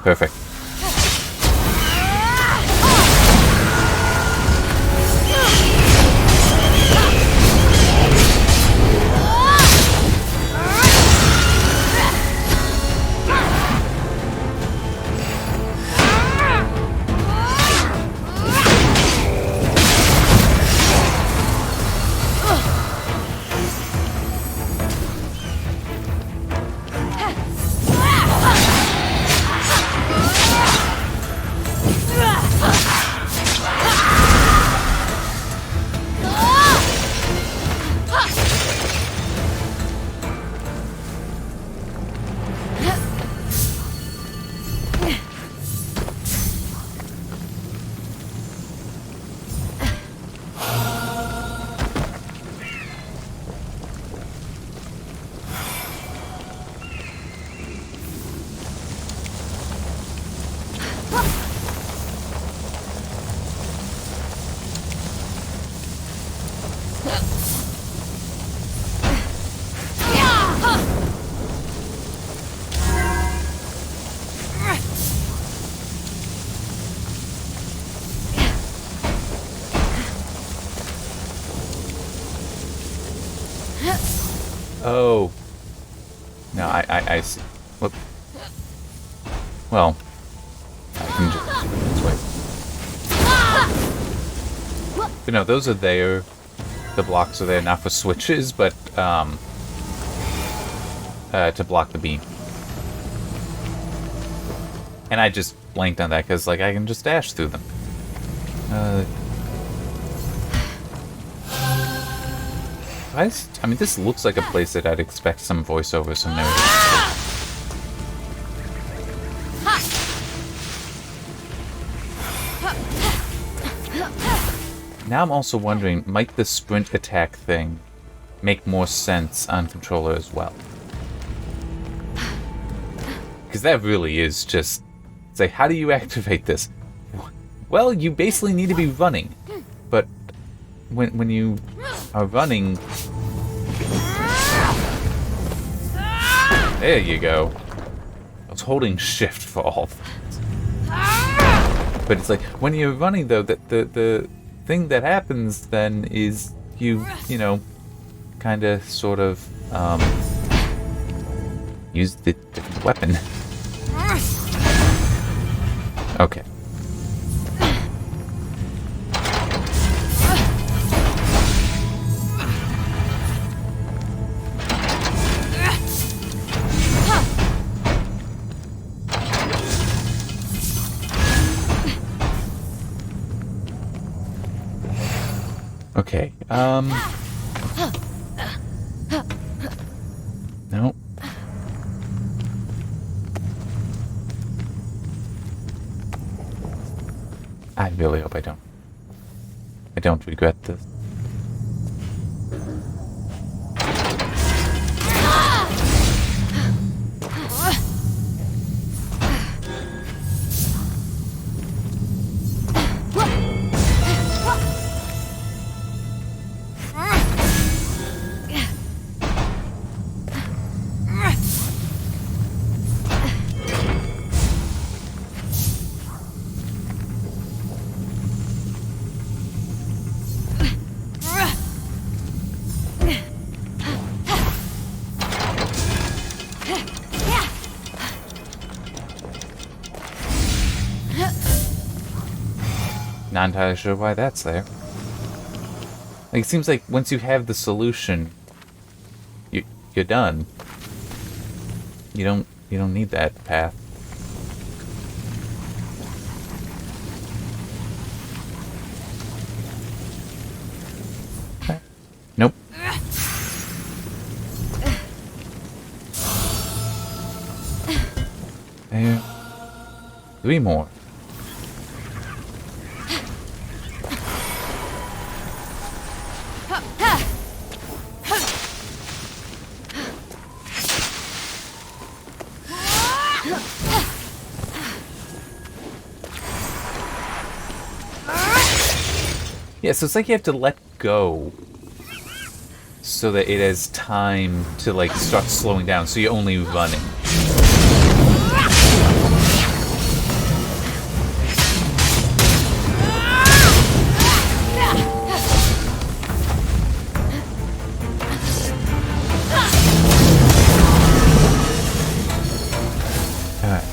Perfect. Oh. No, I see. Whoop. Well, I can just this way. But no, those are there. The blocks are there not for switches, but to block the beam. And I just blanked on that because, like, I can just dash through them. I mean, this looks like a place that I'd expect some voiceover, some narrative. Now I'm also wondering, might the sprint attack thing make more sense on controller as well? Because that really is just... It's like, how do you activate this? Well, you basically need to be running. But when you are running... There you go. I was holding shift for all that. But it's like, when you're running though, the thing that happens then is you know, kind of, sort of, use the different weapon. Okay. Okay, nope. I really hope I don't regret this. Not entirely sure why that's there. Like, it seems like once you have the solution, you're done. You don't need that path. Nope. There. 3 more. Yeah, so it's like you have to let go so that it has time to like start slowing down, so you're only running. Alright.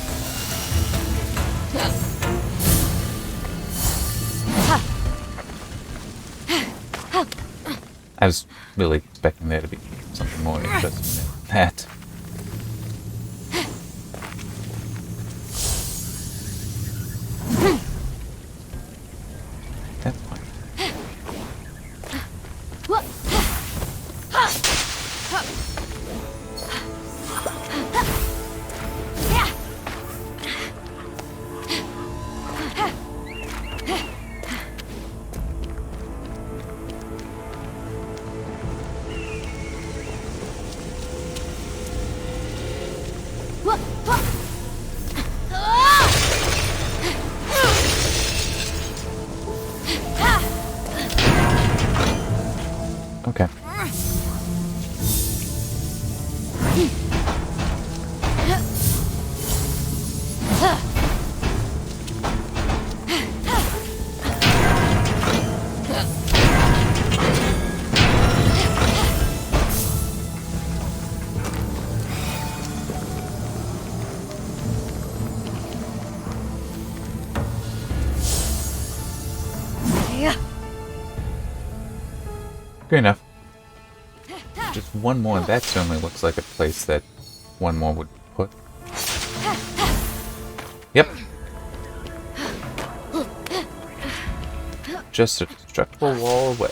I was really expecting there to be something more interesting than that. That's fine. Okay. Good enough. Just one more. That certainly looks like a place that one more would put. Yep. Just a destructible wall away.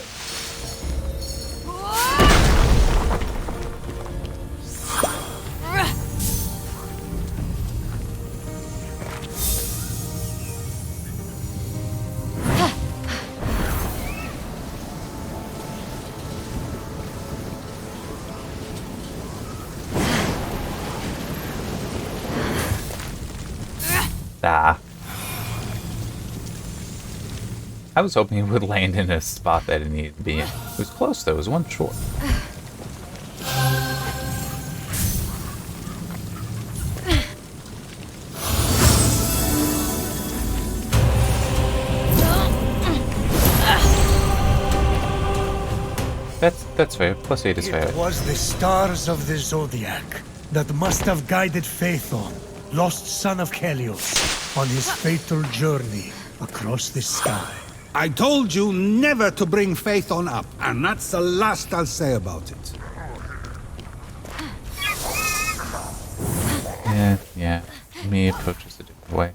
Ah. I was hoping it would land in a spot that it needed to be in. It was close though, it was one short. That's fair. Plus 8 is fair. It was the stars of the Zodiac that must have guided Phaethon, lost son of Helios, on his fatal journey across the sky. I told you never to bring Phaethon up, and that's the last I'll say about it. Yeah. Me approaches a different way.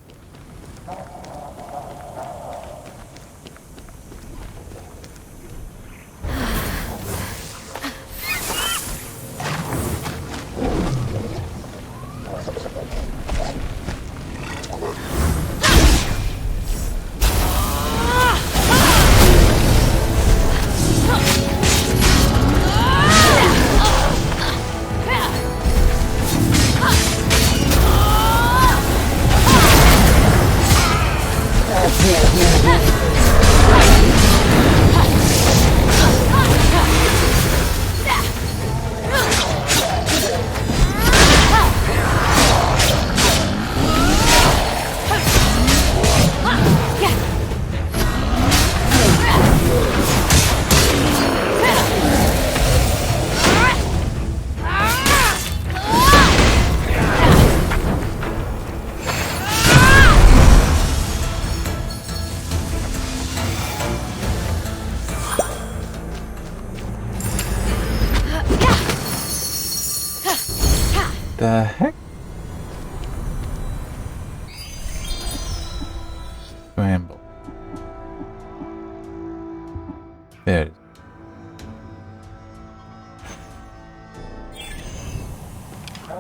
The heck?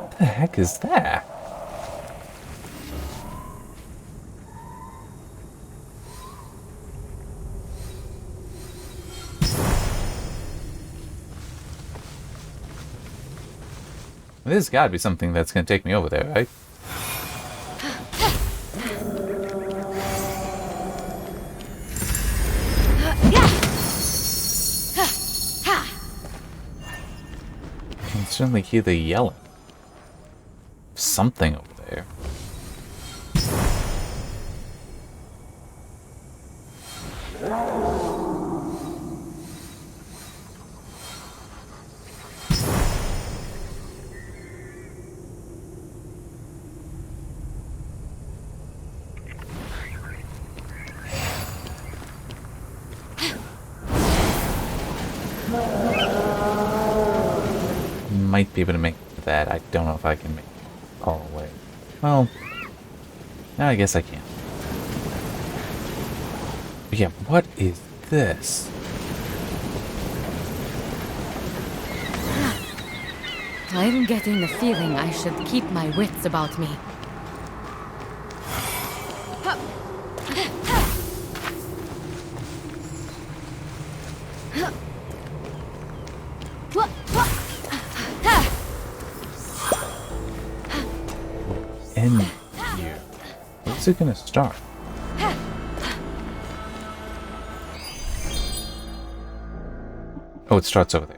What the heck is that? There's gotta be something that's gonna take me over there, right? I can certainly hear the yelling. Something over there. Might be able to make that. I don't know if I can make it all the way. Well, now I guess I can. But yeah, what is this? I'm getting the feeling I should keep my wits about me. End here. Where's it gonna start? Oh, it starts over there.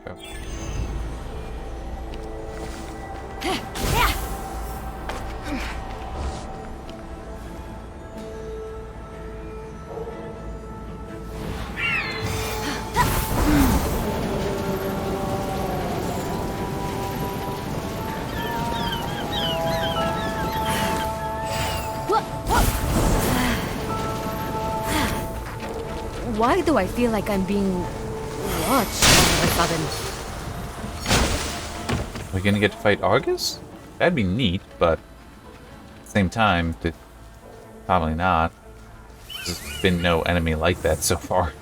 Why do I feel like I'm being watched all of a sudden? We're gonna get to fight Argus? That'd be neat, but at the same time, probably not. There's been no enemy like that so far.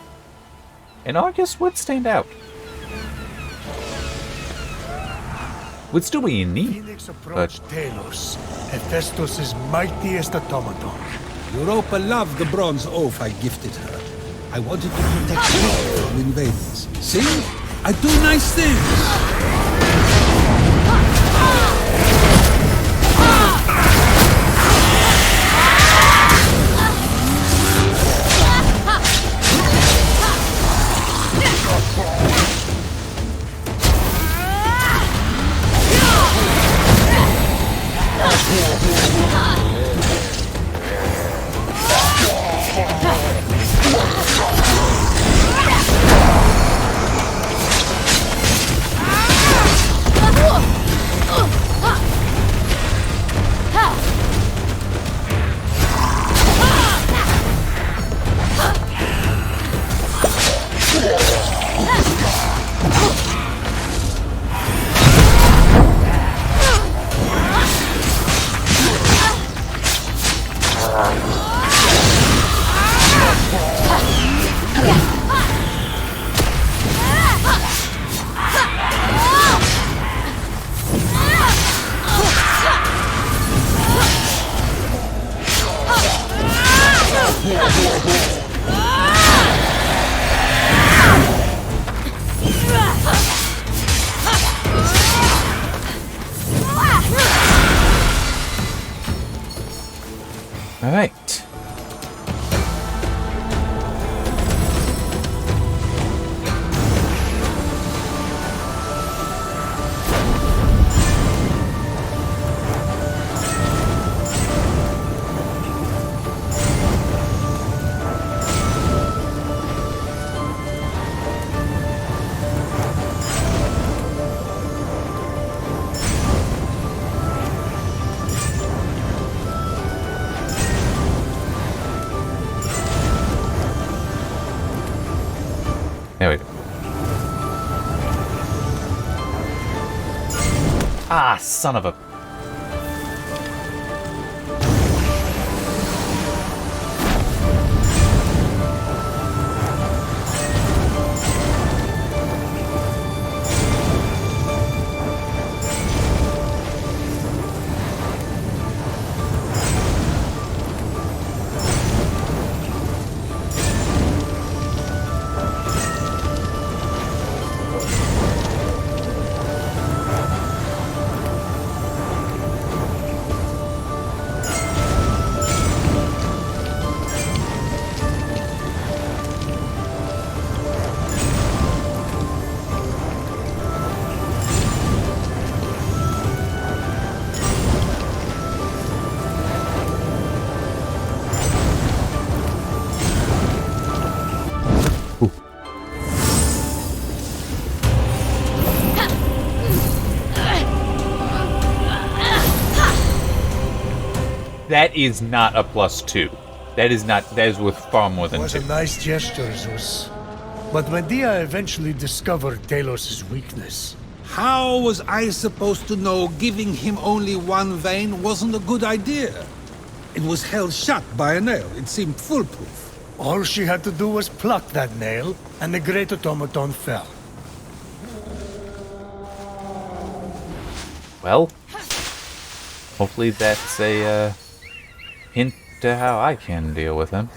And Argus would stand out. Would still be neat, Phoenix but approached Talos, Hephaestus' mightiest automaton. Europa loved the bronze oaf I gifted her. I wanted to protect her from invaders. See? I do nice things! alright. There we go. Ah, son of a... That is not a +2. That is not. That is worth far more It than was 2. a nice gesture, Zeus. But Medea eventually discovered Talos' weakness. How was I supposed to know giving him only one vein wasn't a good idea? It was held shut by a nail. It seemed foolproof. All she had to do was pluck that nail, and the great automaton fell. Well, hopefully that's a hint to how I can deal with him.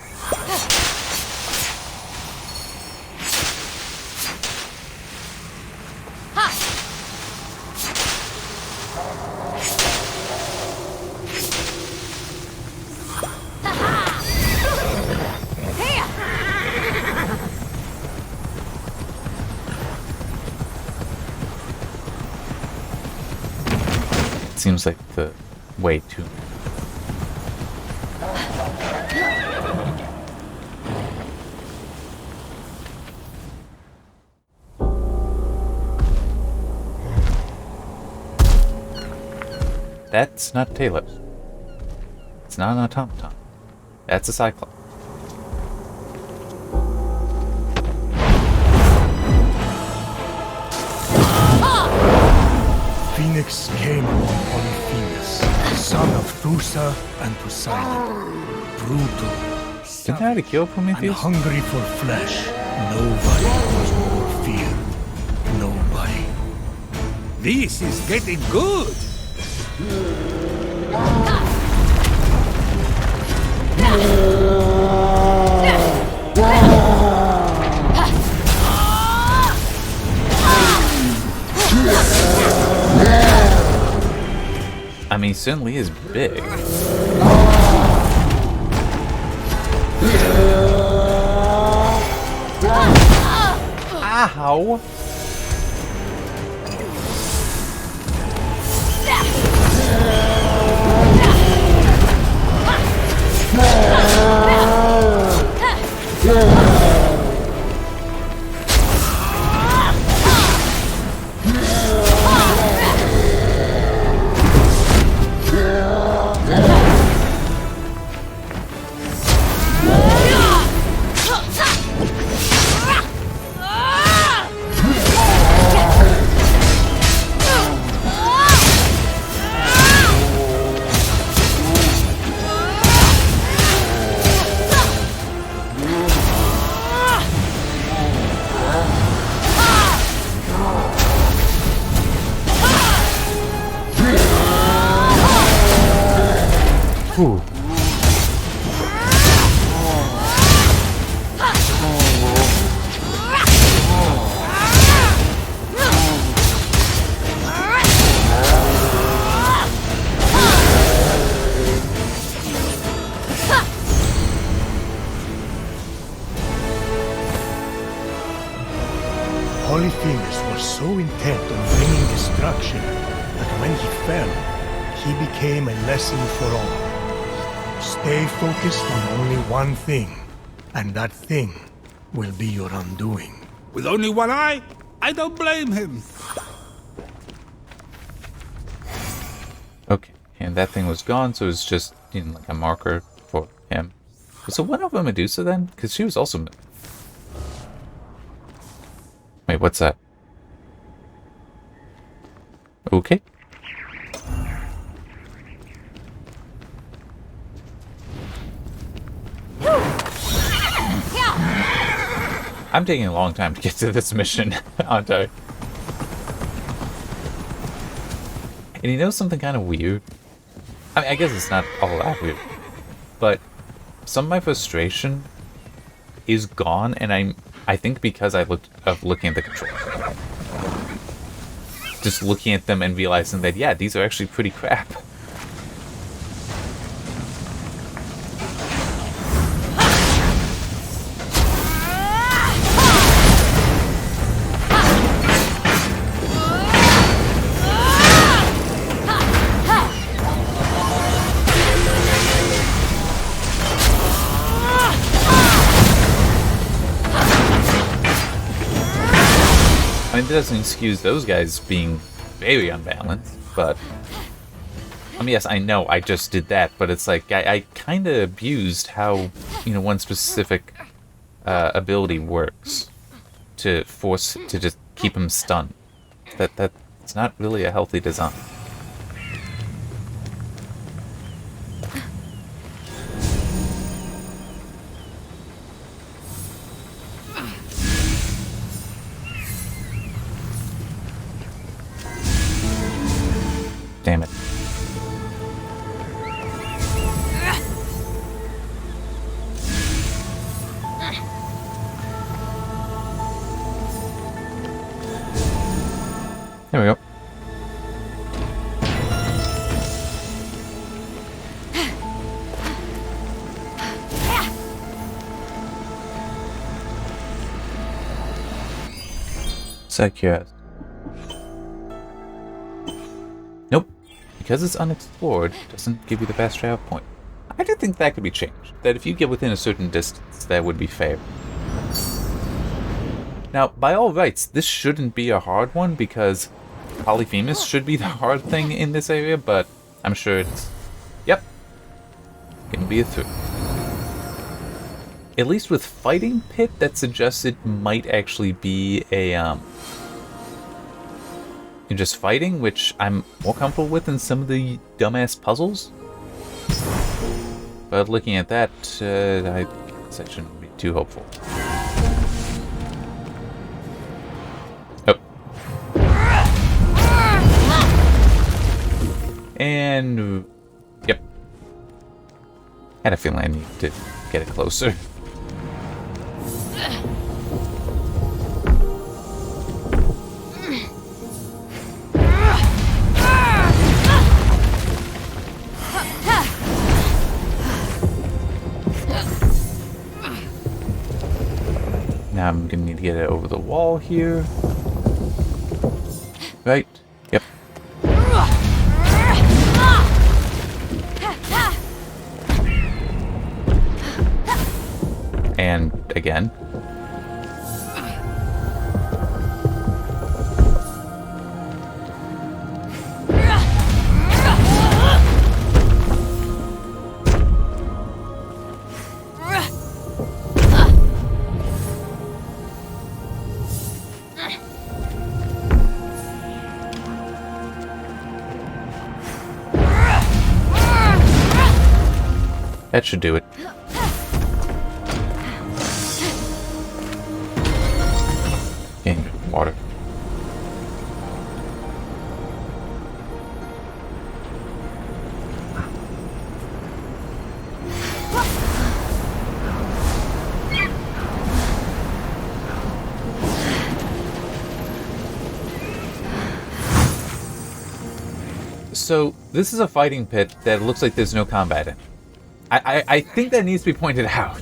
Seems like the way to. That's not Talos. It's not an automaton. That's a Cyclops. Phoenix came upon Polyphemus, son of Thusa and Poseidon. Brutal, Didn't I already kill and Prometheus? hungry for flesh. Nobody was more feared. Nobody. This is getting good. I mean, he certainly is big. Ow! Ooh. Polyphemus was so intent on bringing destruction that when he fell, he became a lesson for all. Stay focused on only one thing, and that thing will be your undoing. With only one eye, I don't blame him. Okay, and that thing was gone, so it's just, you know, like a marker for him. Was it one of a Medusa then? Because she was also. Wait, what's that? Okay. I'm taking a long time to get to this mission, aren't I? And you know something kind of weird? I mean, I guess it's not all that weird. But some of my frustration is gone, and I think because looking at the controls. Just looking at them and realizing that, yeah, these are actually pretty crap. I mean, that doesn't excuse those guys being very unbalanced, but I mean, yes, I know I just did that, but it's like I kind of abused how, one specific ability works to just keep him stunned. That's not really a healthy design. Damn it. There we go. Secure. Nope. Because it's unexplored, doesn't give you the best travel point. I do think that could be changed. That if you get within a certain distance, that would be fair. Now, by all rights, this shouldn't be a hard one because Polyphemus should be the hard thing in this area, but I'm sure it's... Yep. Gonna be a 3. At least with Fighting Pit, that suggests it might actually be a, just fighting, which I'm more comfortable with than some of the dumbass puzzles. But looking at that, I guess I shouldn't be too hopeful. Oh. And... Yep. Had a feeling I need to get it closer. Now I'm gonna need to get it over the wall here. Right. Yep. And again. That should do it. Getting water. So, this is a fighting pit that looks like there's no combat in. I think that needs to be pointed out.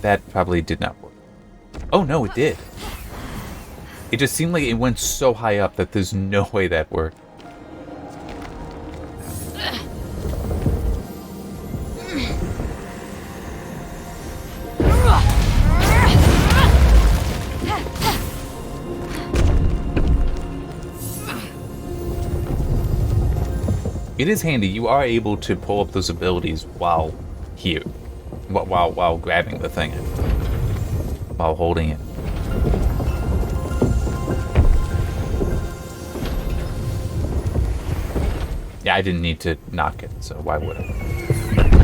That probably did not work. Oh no, it did. It just seemed like it went so high up that there's no way that worked. It is handy. You are able to pull up those abilities while here, while grabbing the thing, while holding it. Yeah, I didn't need to knock it, so why would I?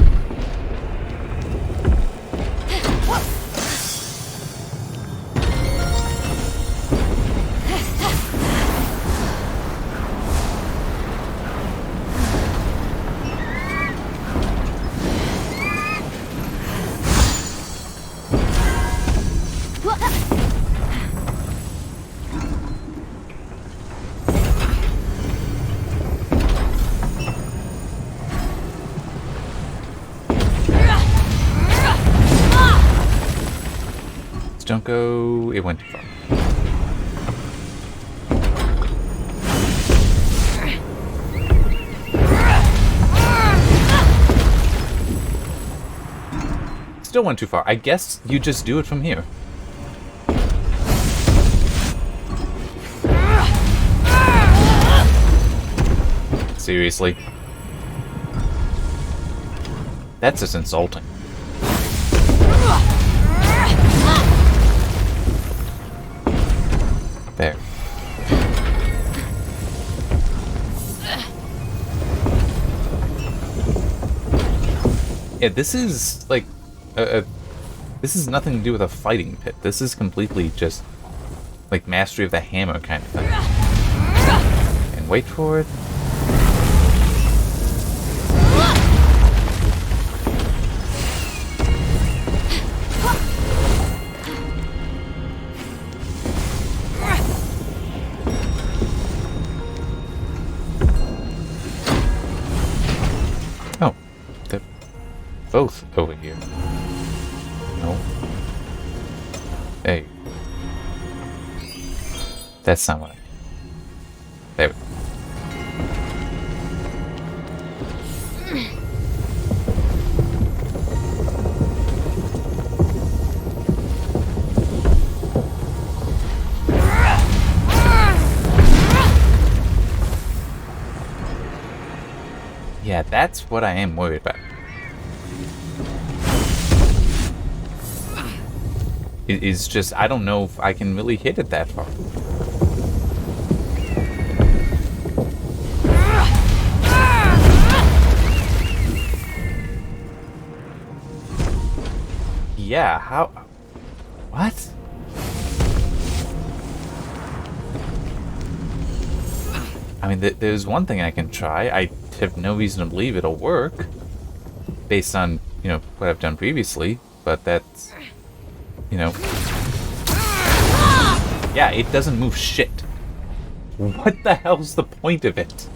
Don't go. It went too far. Still went too far. I guess you just do it from here. Seriously? That's just insulting. There. Yeah, this is like this is nothing to do with a fighting pit. This is completely just like mastery of the hammer kind of thing. And wait for it. Oh, they're both over here. No. Hey. That's not what I... There we go. Yeah, that's what I am worried about. It is just, I don't know if I can really hit it that far. Yeah, how... What? I mean, there's one thing I can try. I have no reason to believe it'll work. Based on, you know, what I've done previously. But that's... You know... Yeah, it doesn't move shit. What the hell's the point of it?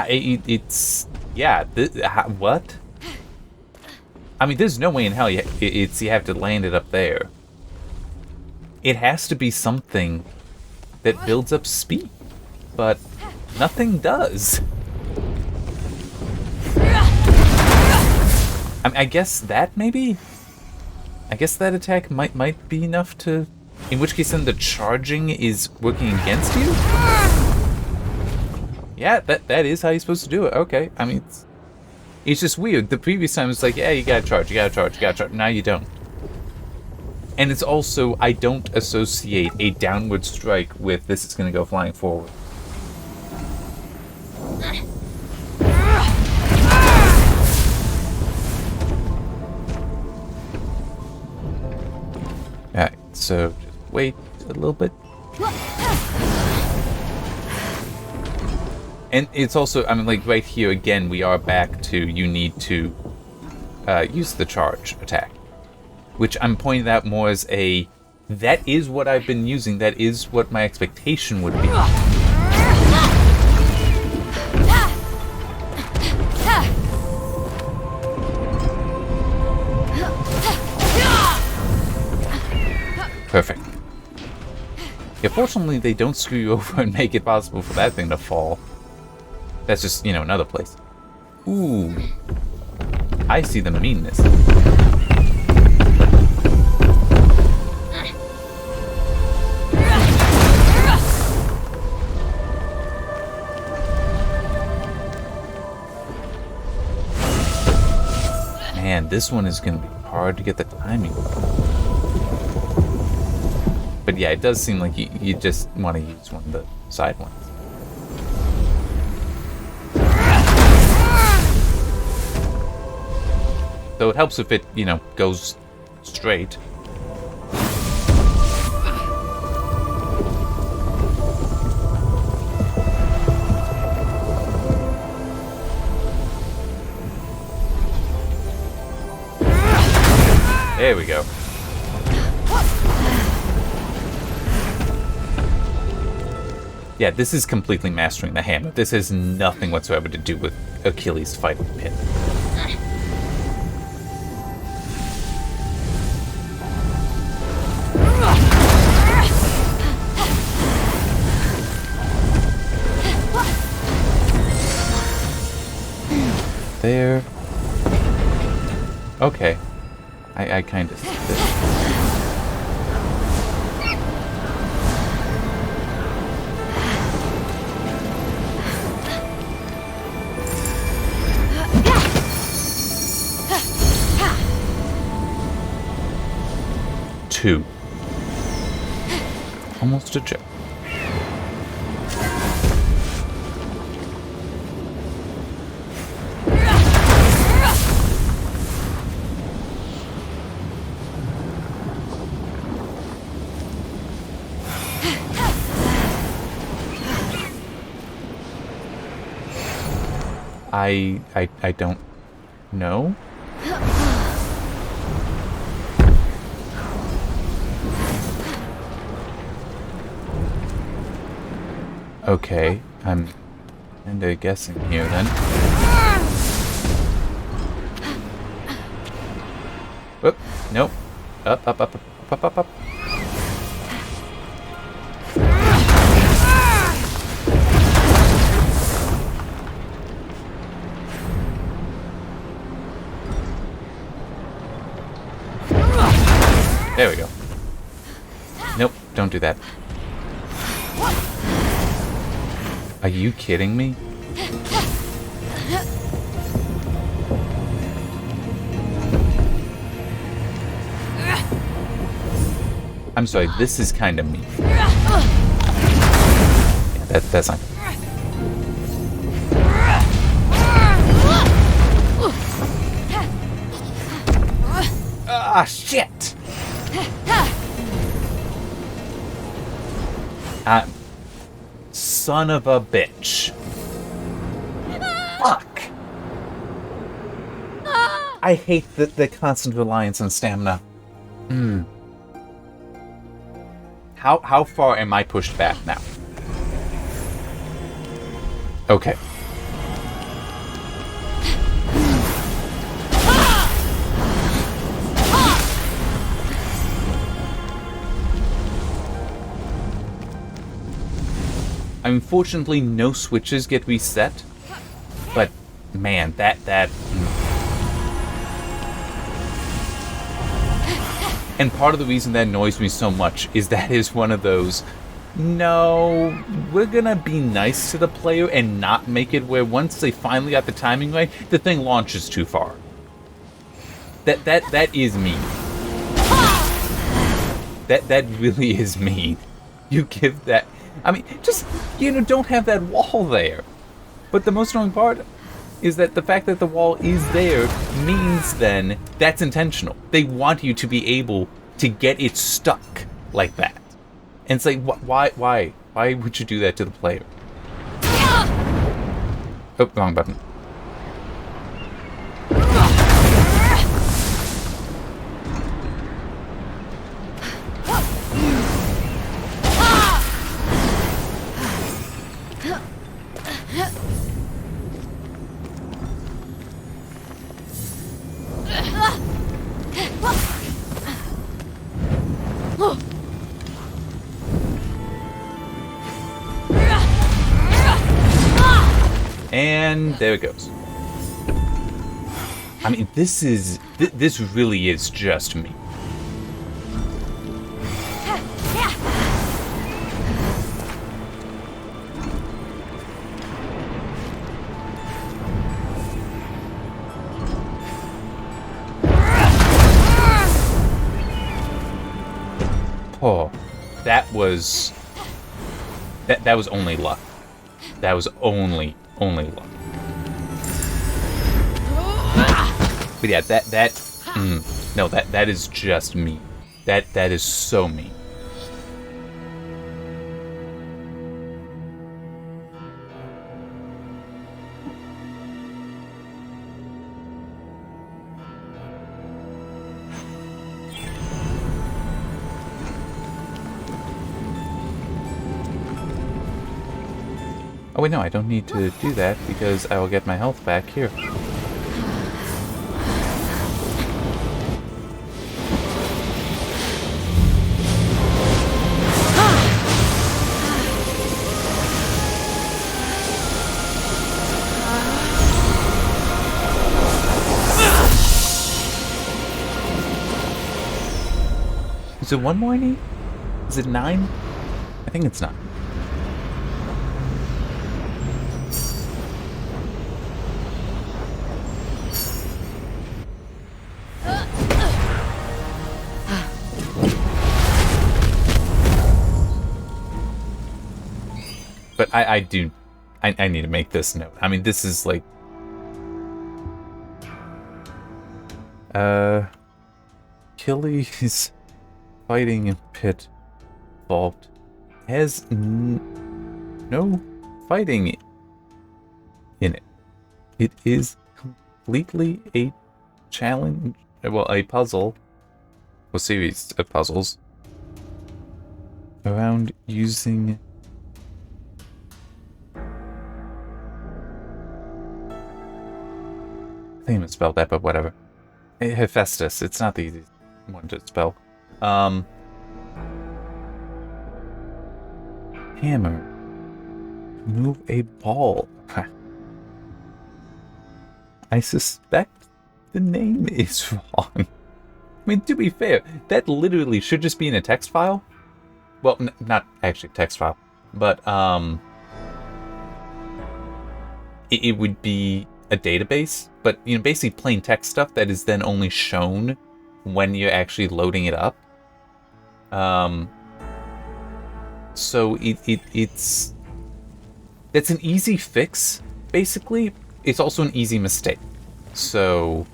It's... Yeah, what? I mean, there's no way in hell you have to land it up there. It has to be something that builds up speed. But nothing does. I mean, I guess that maybe? I guess that attack might be enough to... In which case then the charging is working against you? Yeah, that is how you're supposed to do it. Okay, I mean, it's just weird. The previous time it was like, yeah, you gotta charge, you gotta charge, you gotta charge. Now you don't. And it's also, I don't associate a downward strike with this is gonna go flying forward. Alright, so just wait a little bit. And it's also, I mean, like, right here again, we are back to you need to use the charge attack. Which I'm pointing out more as a, that is what I've been using, that is what my expectation would be. Perfect. Yeah, fortunately, they don't screw you over and make it possible for that thing to fall. That's just, you know, another place. Ooh. I see the meanness. Man, this one is going to be hard to get the timing. But yeah, it does seem like you just want to use one of the side ones. So it helps if it, you know, goes straight. There we go. Yeah, this is completely mastering the hammer. This has nothing whatsoever to do with Achilles fighting pit. Okay. I kind of... Two. Almost a joke. I don't know. Okay, I'm kinda guessing here then. Whoop, nope. Up, up, up, up, up, up, up. There we go. Nope, don't do that. Are you kidding me? I'm sorry, this is kind of mean. Yeah, that's not good. Ah, shit! Son of a bitch. Fuck! I hate the constant reliance on stamina. How far am I pushed back now? Okay. Unfortunately, no switches get reset, but man, that. And part of the reason that annoys me so much is that is one of those, no, we're gonna be nice to the player and not make it where once they finally got the timing right, the thing launches too far. That is mean. That really is mean. You give that. I mean, just, don't have that wall there. But the most annoying part is that the fact that the wall is there means then that's intentional. They want you to be able to get it stuck like that. And it's like, why would you do that to the player? Oh, wrong button. And there it goes. I mean, this really is just me. Oh, that was only luck. That was only luck. But yeah, no, that is just me. That is so mean. Oh wait, no, I don't need to do that because I will get my health back here. Is it one more I need? Is it 9? I think it's 9. But I need to make this note. I mean, this is like... Achilles fighting in pit vault has no fighting in it. It is completely a challenge, well, a puzzle, a series of puzzles around using I think I misspelled that, but whatever. Hephaestus. It's not the easiest one to spell. Hammer. Move a ball. I suspect the name is wrong. I mean, to be fair, that literally should just be in a text file. Well, not actually text file, but it would be a database, but you know, basically plain text stuff that is then only shown when you're actually loading it up. So it's that's an easy fix. Basically, it's also an easy mistake. So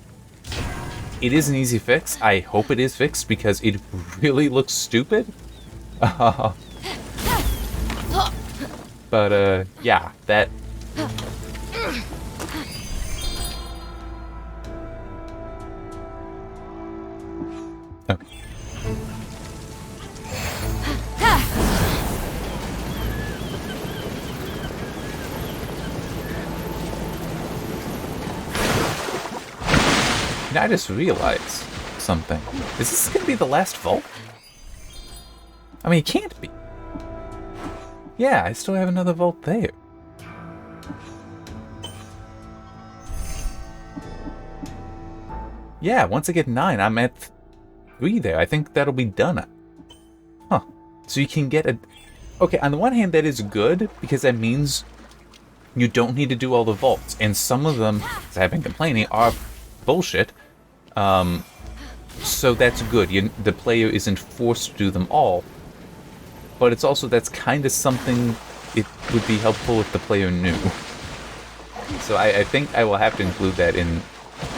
it is an easy fix. I hope it is fixed because it really looks stupid. But yeah, that. Okay. Now I just realized something. Is this gonna be the last vault? I mean, it can't be. Yeah, I still have another vault there. Yeah, once I get 9, I'm at 3 there. I think that'll be done. Huh. So you can get a... Okay, on the one hand, that is good, because that means you don't need to do all the vaults. And some of them, as I've been complaining, are bullshit. So that's good. The player isn't forced to do them all. But it's also, that's kind of something it would be helpful if the player knew. So I think I will have to include that in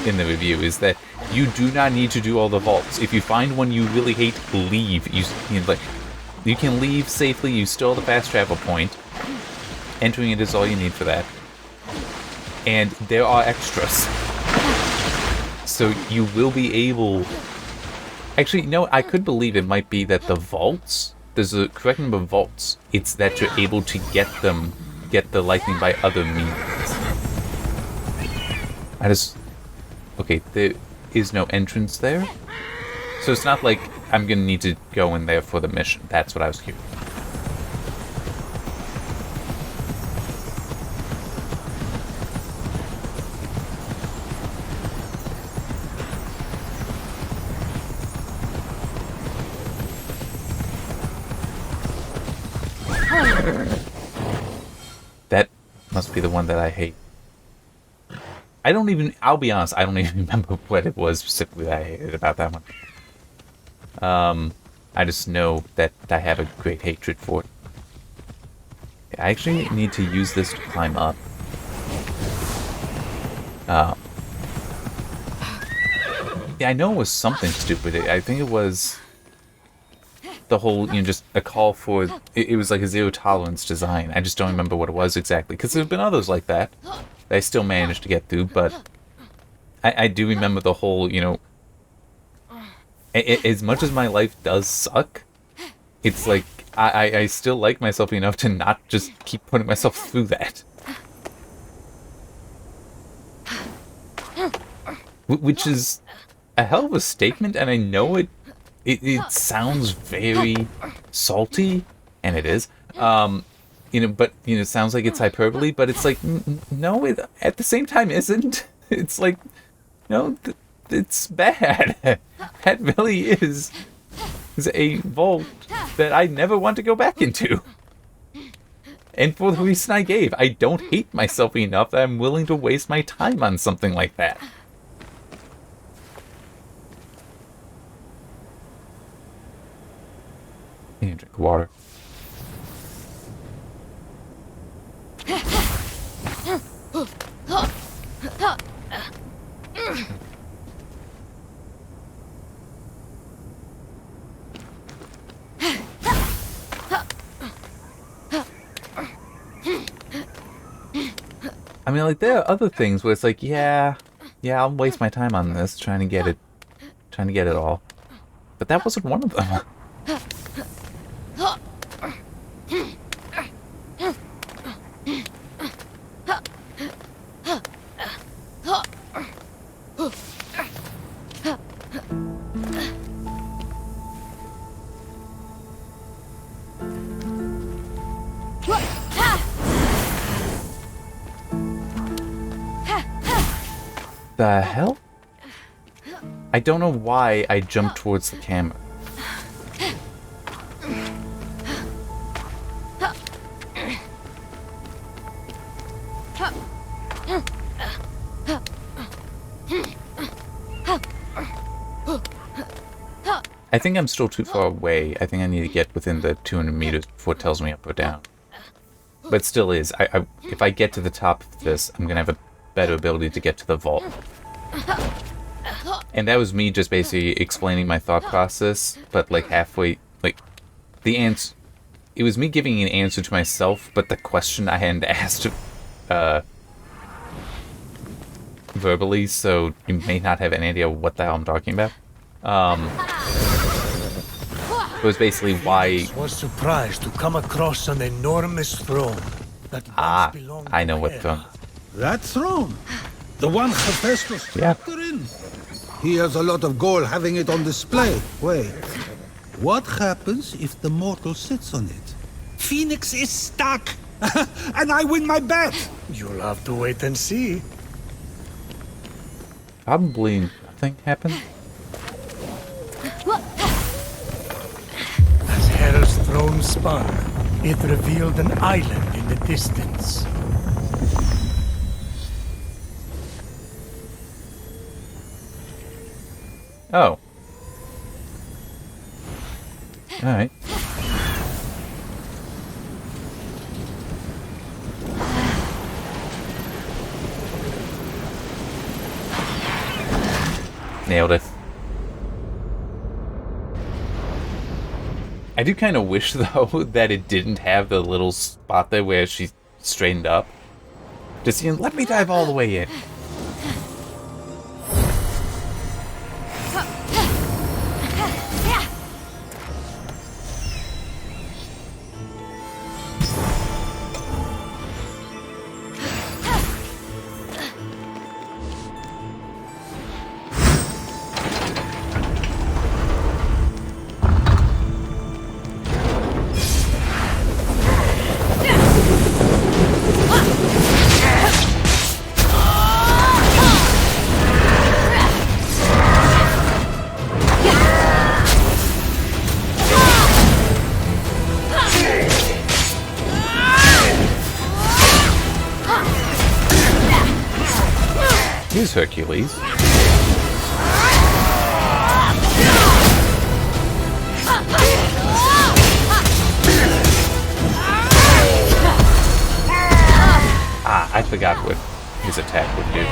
the review, is that you do not need to do all the vaults. If you find one you really hate, leave. You can leave safely. You still have the fast travel point. Entering it is all you need for that. And there are extras. So you will be able... Actually, no, I could believe it might be that the vaults... There's a correct number of vaults. It's that you're able to get the lightning by other means. Okay, there is no entrance there. So it's not like I'm gonna need to go in there for the mission. That's what I was curious. That must be the one that I hate. I'll be honest, I don't even remember what it was specifically that I hated about that one. I just know that I have a great hatred for it. I actually need to use this to climb up. Yeah, I know it was something stupid. I think it was the whole, just a call for... It was like a zero tolerance design. I just don't remember what it was exactly. Because there have been others like that I still managed to get through, but I do remember the whole, as much as my life does suck, it's like, I still like myself enough to not just keep putting myself through that. Which is a hell of a statement, and I know it sounds very salty, and it is. But it sounds like it's hyperbole, but it's like, no, it at the same time isn't. It's like, no, it's bad. That really is is a vault that I never want to go back into. And for the reason I gave, I don't hate myself enough that I'm willing to waste my time on something like that. I need to drink water. I mean, like, there are other things where it's like, yeah, I'll waste my time on this, trying to get it all. But that wasn't one of them. The hell? I don't know why I jumped towards the camera. I think I'm still too far away. I think I need to get within the 200 meters before it tells me up or down. But it still is. If I get to the top of this, I'm going to have a better ability to get to the vault. And that was me just basically explaining my thought process, but like halfway, like, the answer, it was me giving an answer to myself, but the question I hadn't asked verbally, so you may not have any idea what the hell I'm talking about. It was basically why... was surprised to come across an enormous throne that once belonged I know to what Hera. throne. That throne? The one Hephaestus Yeah. trapped her in? He has a lot of gold having it on display. Wait, what happens if the mortal sits on it? Phoenix is stuck! And I win my bet! You'll have to wait and see. Probably nothing happened. As Hera's throne spun, it revealed an island in the distance. Oh. Alright. Nailed it. I do kind of wish, though, that it didn't have the little spot there where she straightened up. Just, you know, let me dive all the way in. Here's Hercules. I forgot what his attack would do.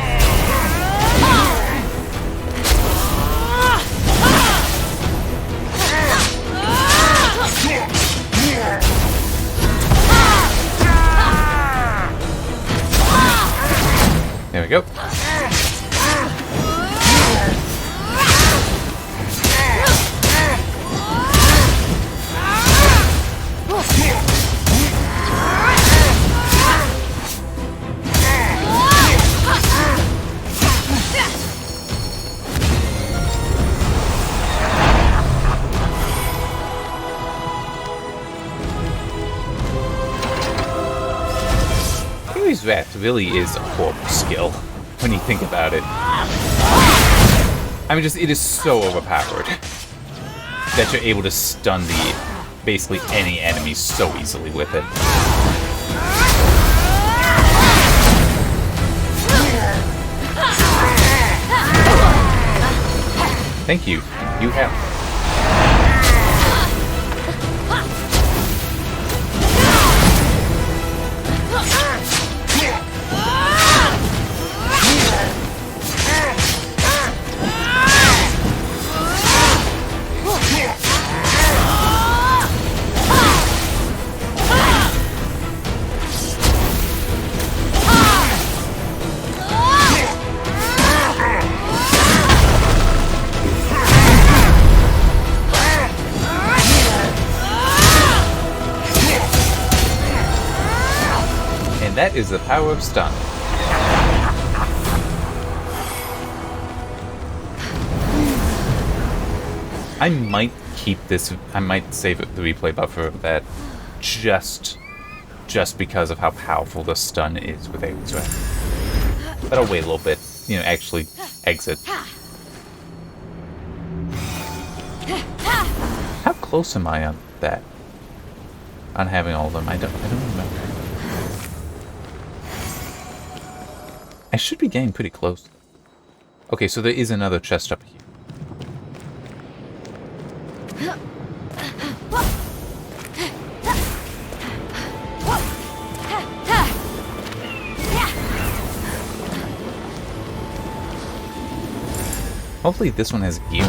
There we go. Achilles' Wrath really is a horrible skill when you think about it. I mean, just, it is so overpowered. that you're able to stun basically any enemy so easily with it. Thank you. You have. That is the power of stun. I might keep this. I might save the replay buffer of that just because of how powerful the stun is with Ares Wrath. But I'll wait a little bit. Actually exit. How close am I on that? On having all of them? I don't remember. I should be getting pretty close. Okay, so there is another chest up here. Hopefully this one has gear.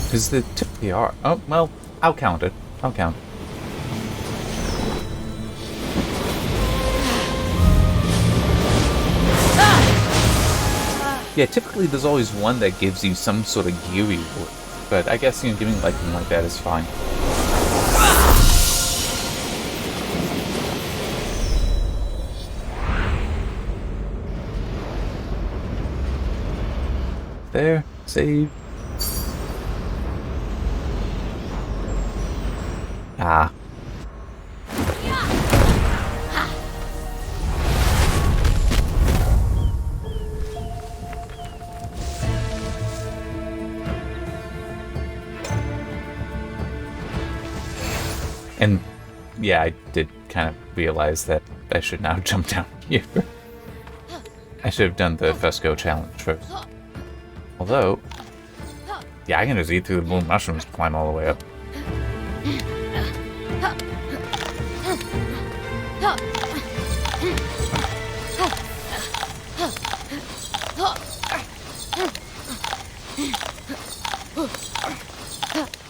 Because they typically are. Oh, well, I'll count it. I'll count it. Yeah, typically there's always one that gives you some sort of gear reward. But I guess, giving lightning like that is fine. There, save. Ah. And yeah, I did kind of realize that I should now jump down here. I should have done the Fusco challenge first. Although, yeah, I can just eat through the moon mushrooms, climb all the way up.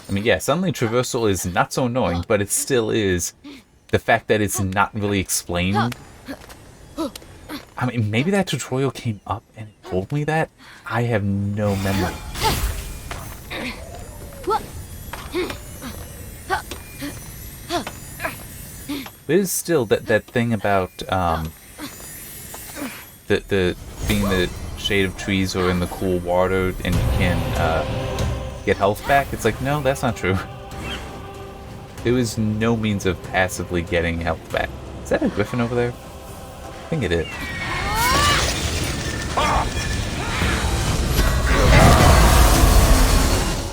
I mean, yeah, suddenly traversal is not so annoying, but it still is. The fact that it's not really explained. I mean, maybe that tutorial came up and it told me that. I have no memory. There's still that thing about the being the shade of trees or in the cool water and you can get health back. It's like, no, that's not true. There is no means of passively getting health back. Is that a griffin over there? I think it is.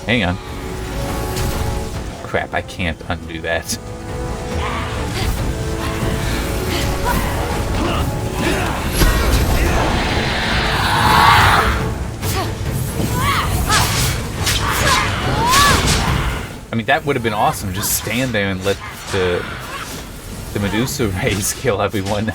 Hang on. Crap, I can't undo that. I mean, that would have been awesome. Just stand there and let the Medusa rays kill everyone.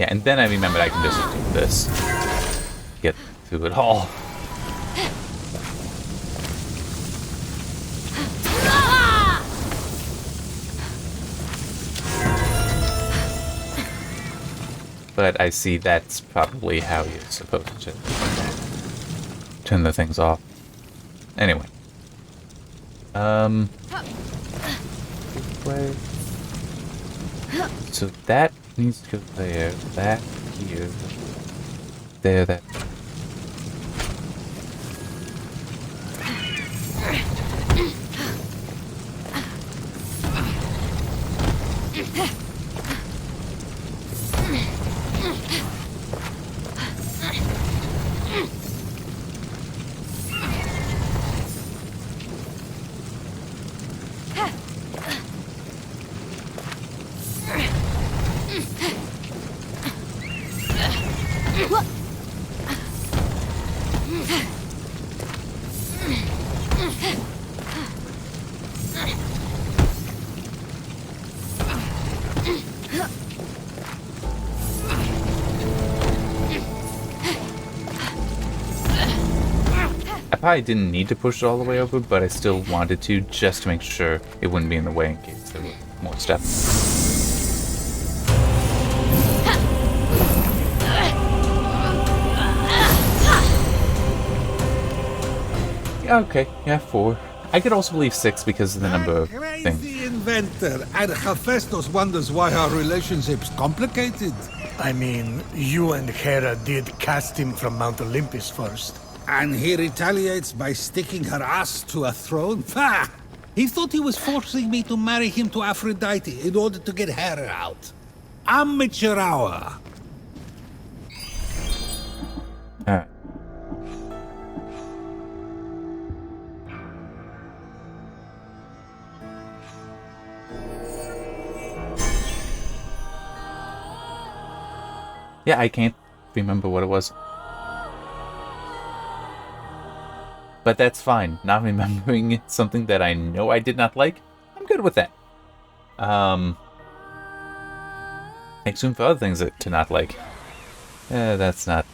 Yeah, and then I remembered I can just do this. Get through it all. But I see that's probably how you're supposed to turn the things off. Anyway. This way. So that needs to go there, that here, there, that. I probably didn't need to push it all the way over, but I still wanted to, just to make sure it wouldn't be in the way in case there were more steps. Okay, yeah, 4. I could also believe 6 because of the number of Crazy things. inventor. And Hephaestus wonders why our relationship's complicated. I mean, you and Hera did cast him from Mount Olympus first. And he retaliates by sticking her ass to a throne? Ha! He thought he was forcing me to marry him to Aphrodite in order to get Hera out. Amateur hour. Alright. Yeah, I can't remember what it was. But that's fine. Not remembering something that I know I did not like, I'm good with that. I assume for other things to not like. That's not.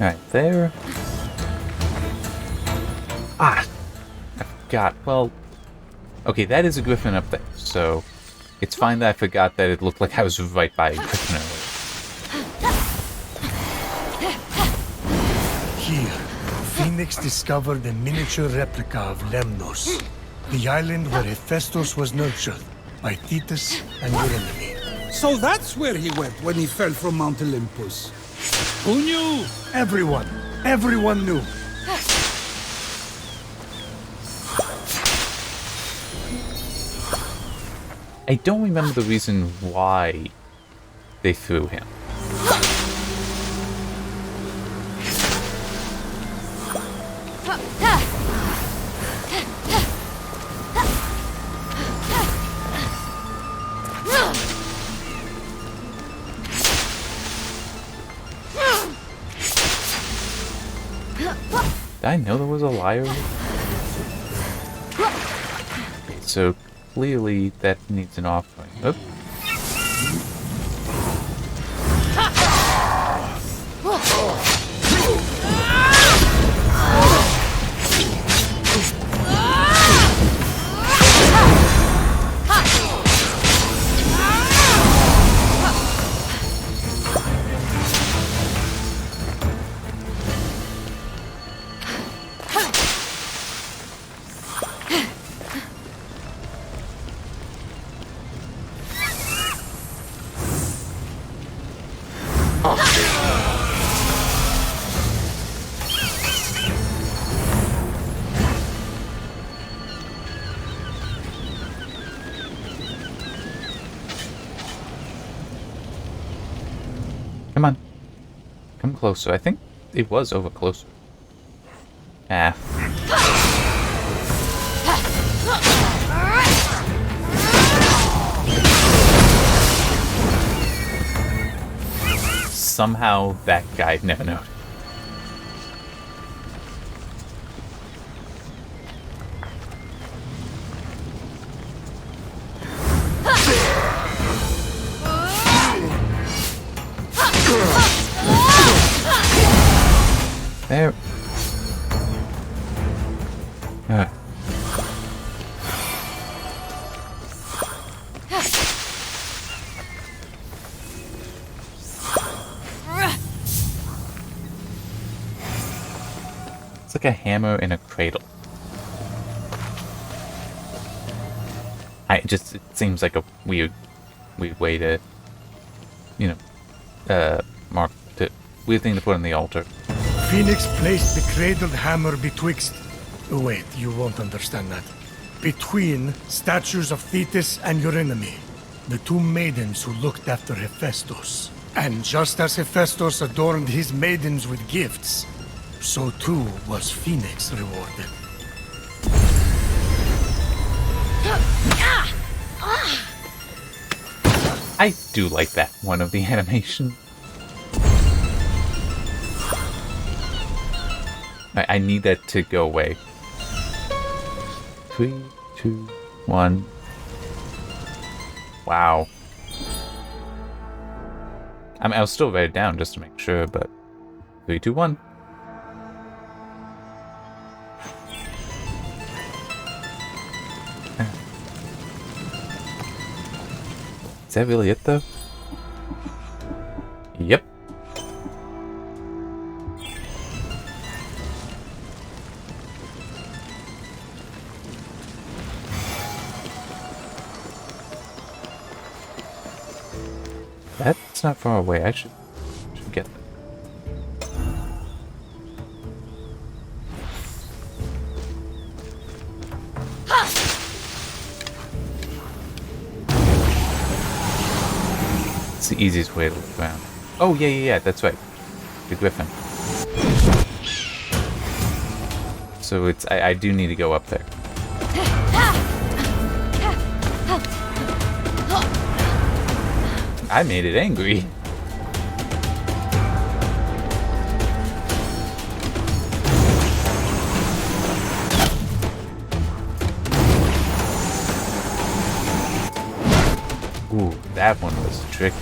Alright, there. Ah! I forgot. Well, okay, that is a griffin up there, so it's fine that I forgot that it looked like I was right by a griffin earlier. Here, Phoenix discovered a miniature replica of Lemnos, the island where Hephaestus was nurtured by Thetis and Eurynome. So that's where he went when he fell from Mount Olympus. Who knew? Everyone knew. I don't remember the reason why they threw him. Did I know there was a liar? So clearly that needs an offering. Oop. Come closer. I think it was over closer. Ah. Somehow that guy never noticed. There. It's like a hammer in a cradle. It seems like a weird way to, weird thing to put on the altar. Fenyx placed the cradled hammer betwixt... Wait, you won't understand that. Between statues of Thetis and Eurynomy, the two maidens who looked after Hephaestus. And just as Hephaestus adorned his maidens with gifts, so too was Fenyx rewarded. I do like that one of the animation. I need that to go away. 3, 2, 1. Wow. I mean, I'll still write it down just to make sure, but 3, 2, 1. Is that really it, though? Yep. That's not far away. I should get that. It's the easiest way to look around. Oh, yeah, that's right. The griffin. So it's... I do need to go up there. I made it angry. Ooh, that one was tricky.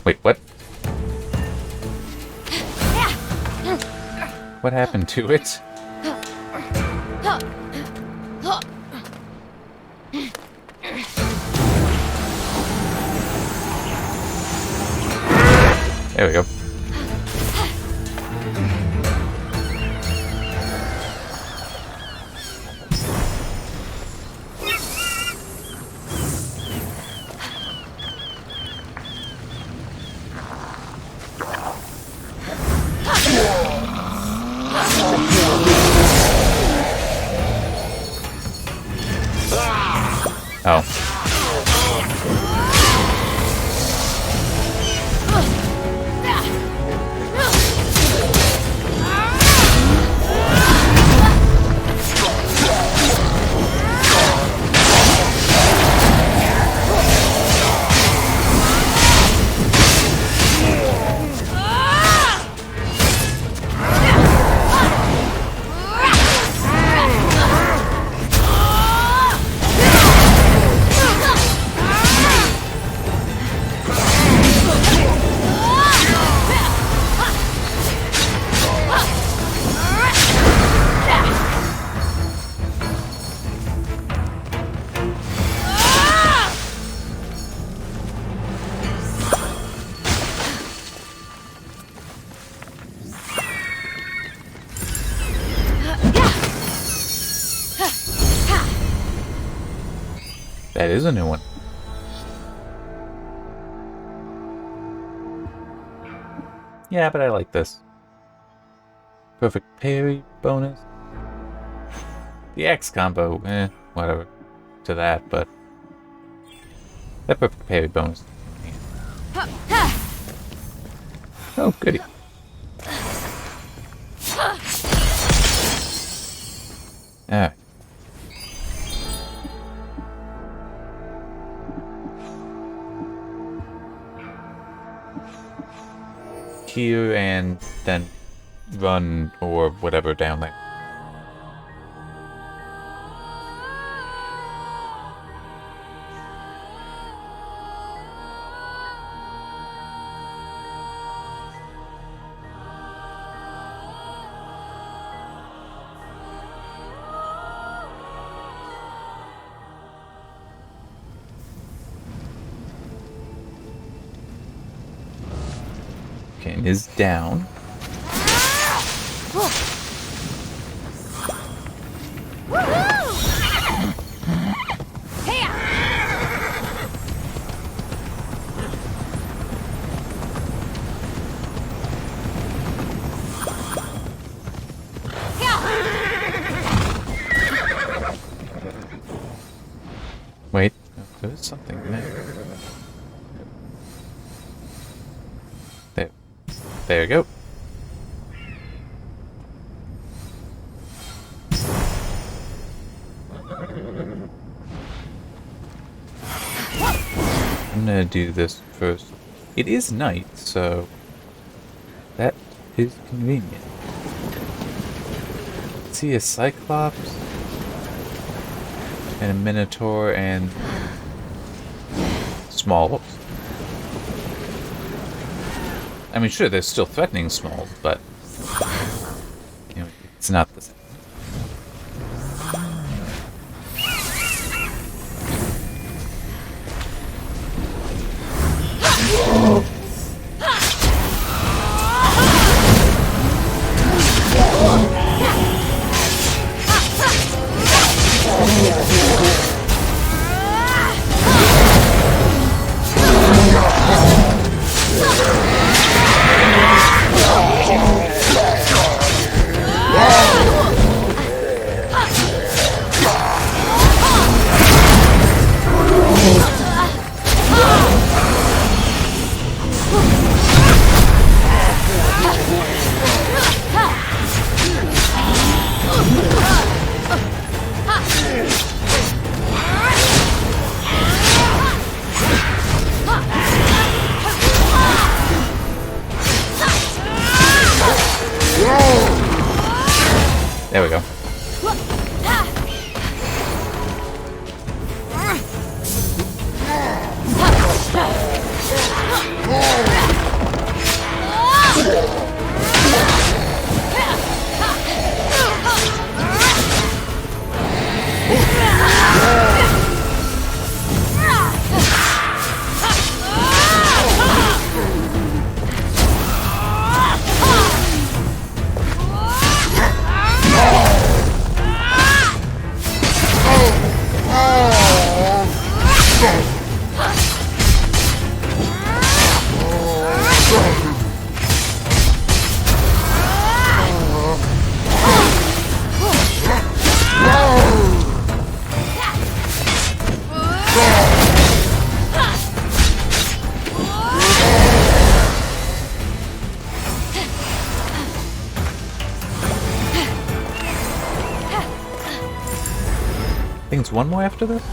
Wait, what? What happened to it? There we go. Oh. That is a new one. Yeah, but I like this. Perfect parry bonus. The X combo, whatever. To that, but that perfect parry bonus. Oh, goody. Alright. Here and then run or whatever down there. Okay, is down. Wait, there's something there. There you go. I'm gonna do this first. It is night, so that is convenient. See a Cyclops and a Minotaur and Smalls. I mean, sure, they're still threatening Smalls, but you know, it's not the same. There we go. I think it's one more after this?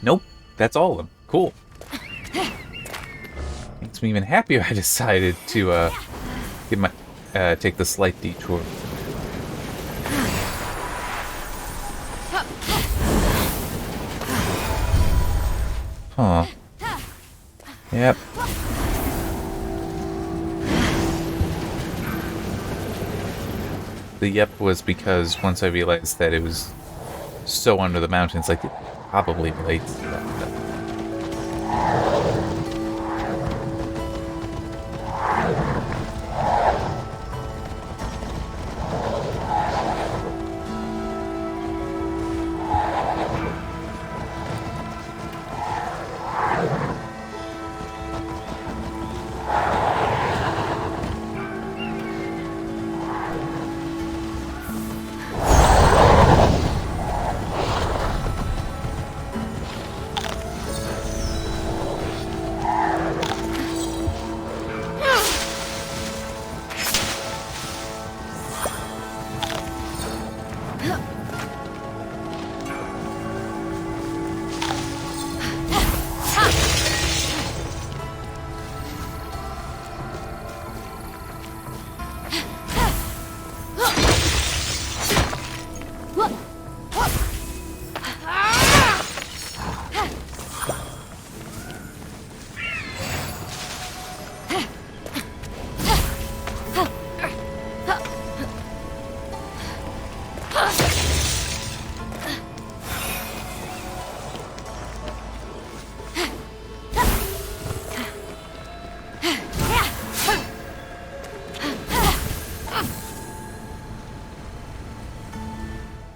Nope, that's all of them. Cool. Makes me even happier I decided to get my take the slight detour. Huh. Yep. The yep was because once I realized that it was so under the mountains, like, it probably relates to that.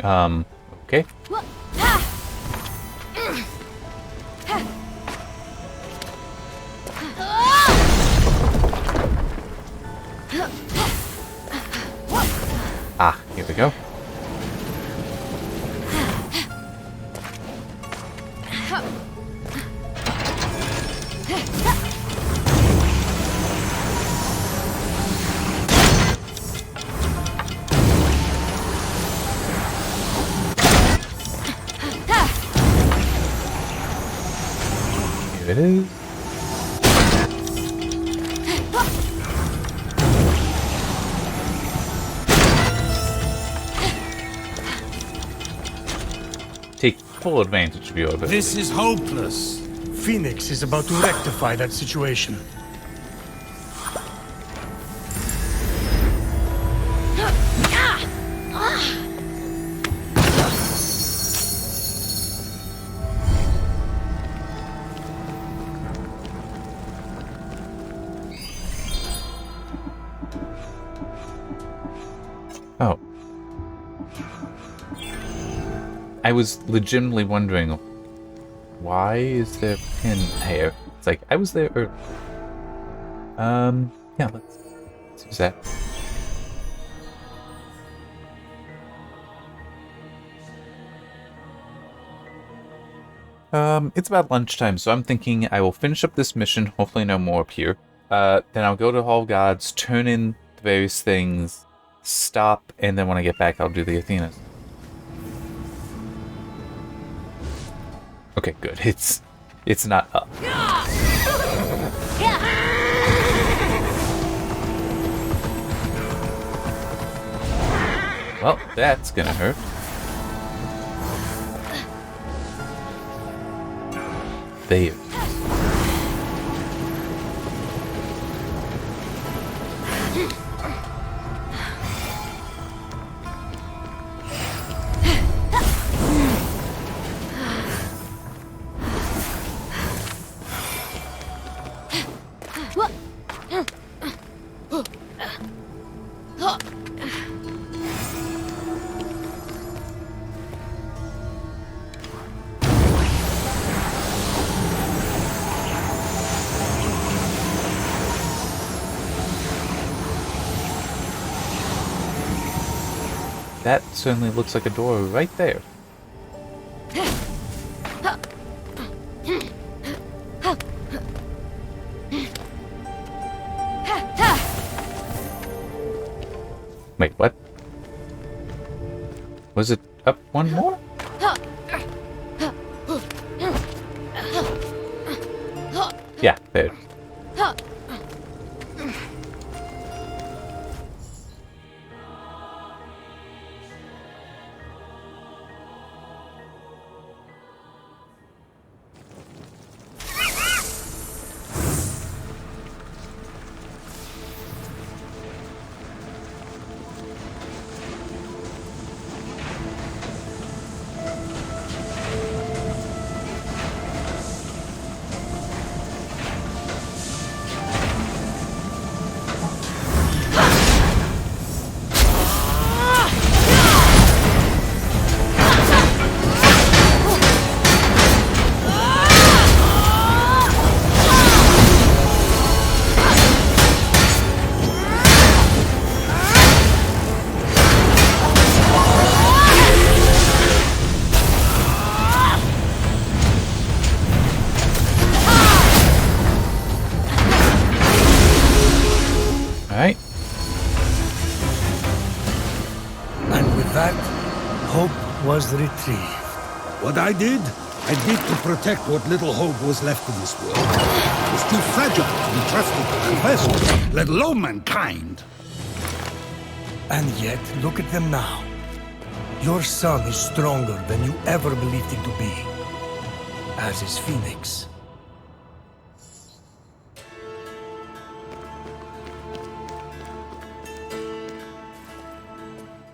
Okay. Ah, here we go. Here it is. Take full advantage of your ability. This is hopeless. Phoenix is about to rectify that situation. Oh. I was legitimately wondering, why is there a pin here? It's like, I was there earlier. Yeah, let's use that. It's about lunchtime, so I'm thinking I will finish up this mission, hopefully no more up here. Then I'll go to Hall of Gods, turn in the various things, stop, and then when I get back, I'll do the Athenas. Okay, good. It's not up. Well, that's gonna hurt. There. That certainly looks like a door right there. Wait, what? Was it up one more? Yeah, there. Alright. And with that, hope was retrieved. What I did to protect what little hope was left in this world. It was too fragile to be trusted to the vessel, let alone mankind. And yet, look at them now. Your son is stronger than you ever believed him to be. As is Phoenix.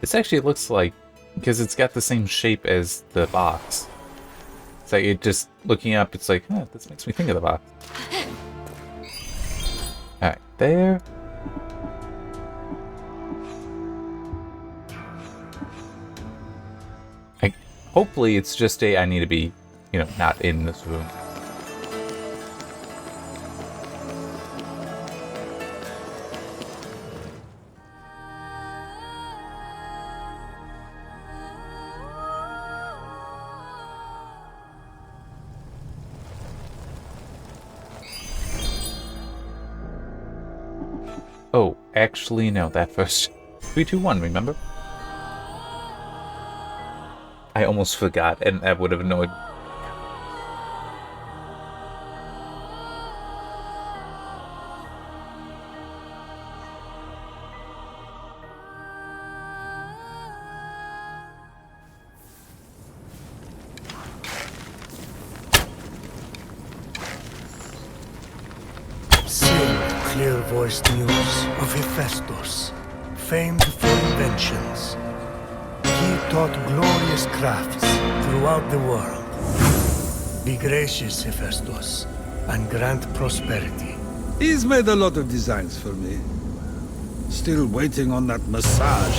This actually looks like, because it's got the same shape as the box. It's like, it just, looking up, it's like, huh, this makes me think of the box. Alright, there. Hopefully it's just I need to be, not in this room. Oh, actually, no, that first. 3, 2, 1, remember? I almost forgot, and that would have annoyed me. Clear-voiced news of Hephaestus, famed for inventions. He taught glorious crafts throughout the world. Be gracious, Hephaestus, and grant prosperity. He's made a lot of designs for me. Still waiting on that massage.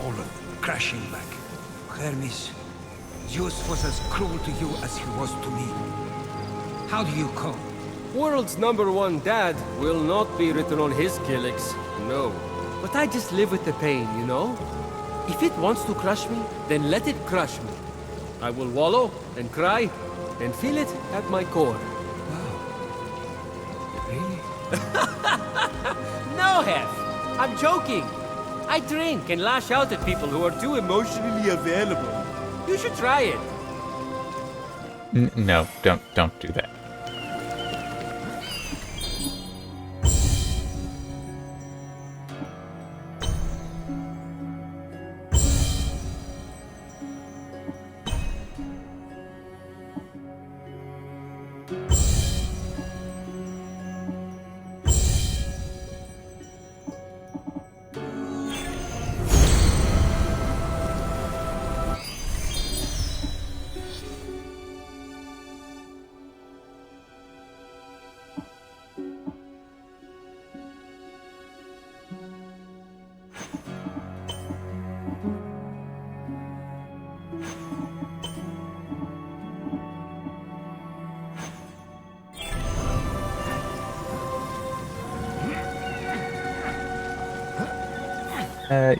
All of them crashing back. Hermes, Zeus was as cruel to you as he was to me. How do you cope? World's #1 dad will not be written on his killix, no. But I just live with the pain, you know? If it wants to crush me, then let it crush me. I will wallow and cry and feel it at my core. Wow. Really? No, Hef! I'm joking! I drink and lash out at people who are too emotionally available. You should try it. No, don't do that.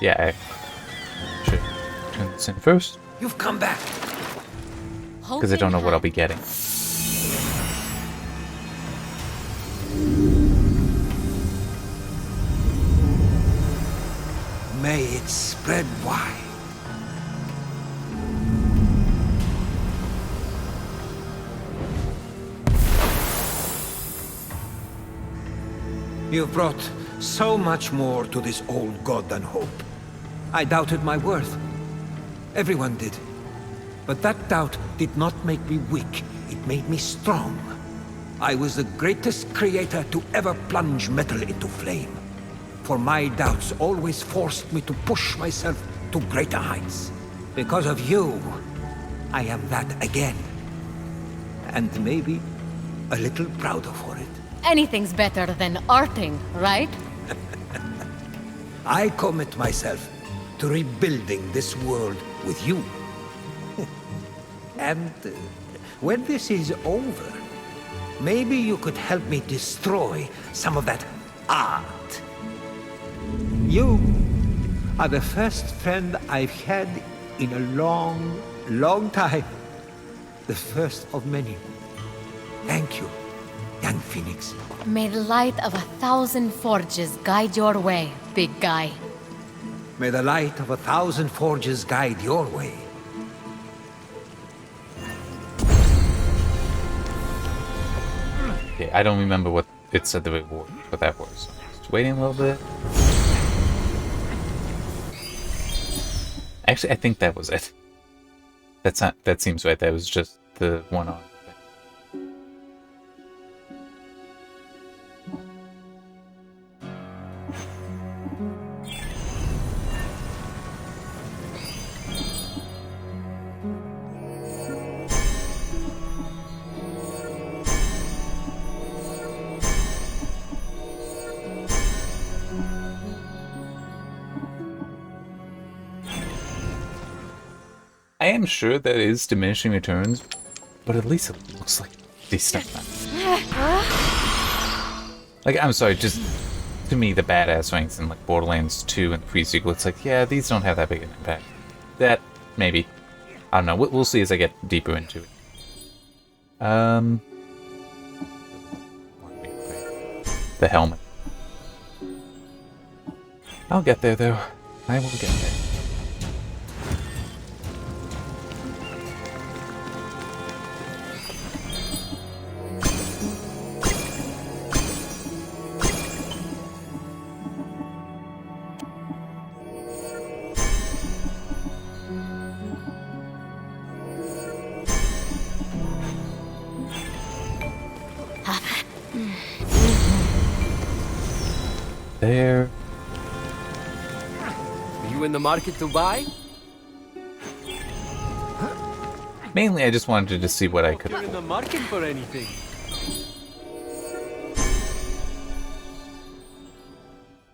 Yeah, I should turn this in first. You've come back. Because I don't know what I'll be getting. May it spread wide. You've brought so much more to this old god than hope. I doubted my worth. Everyone did. But that doubt did not make me weak. It made me strong. I was the greatest creator to ever plunge metal into flame. For my doubts always forced me to push myself to greater heights. Because of you, I am that again. And maybe a little prouder for it. Anything's better than arting, right? I commit myself to rebuilding this world with you. And when this is over, maybe you could help me destroy some of that art. You are the first friend I've had in a long, long time. The first of many. Thank you, young on, Phoenix. May the light of 1,000 forges guide your way, big guy. May the light of 1,000 forges guide your way. Okay, I don't remember what it said the reward, what that was. Just waiting a little bit. Actually, I think that was it. That's not. That seems right. That was just the one on. I am sure that is diminishing returns, but at least it looks like decent. Like, I'm sorry, just to me, the badass ranks in like Borderlands 2 and the pre-sequel, it's like, yeah, these don't have that big an impact. That, maybe. I don't know, we'll see as I get deeper into it. The helmet. I'll get there, though. I will get there. There. Are you in the market to buy? Mainly, I just wanted to see what I could You're in the market for anything.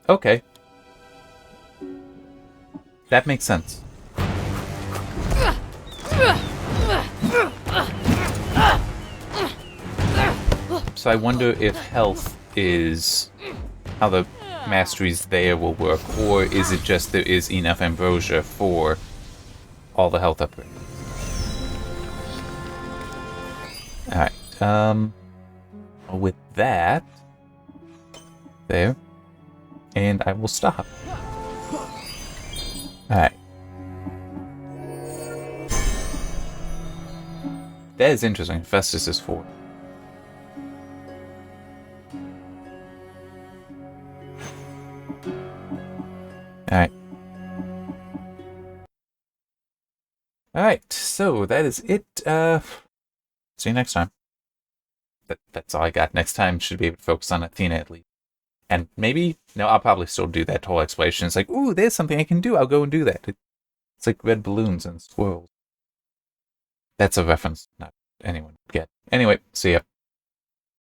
Okay. That makes sense. So I wonder if health is how the masteries there will work, or is it just there is enough ambrosia for all the health upgrades? Alright, with that, there, and I will stop. Alright. That is interesting. Festus is 4. Alright. Alright, so that is it. See you next time. That's all I got. Next time should be able to focus on Athena at least. And maybe, no, I'll probably still do that whole exploration. It's like, ooh, there's something I can do. I'll go and do that. It's like red balloons and squirrels. That's a reference not anyone would get. Anyway, see ya.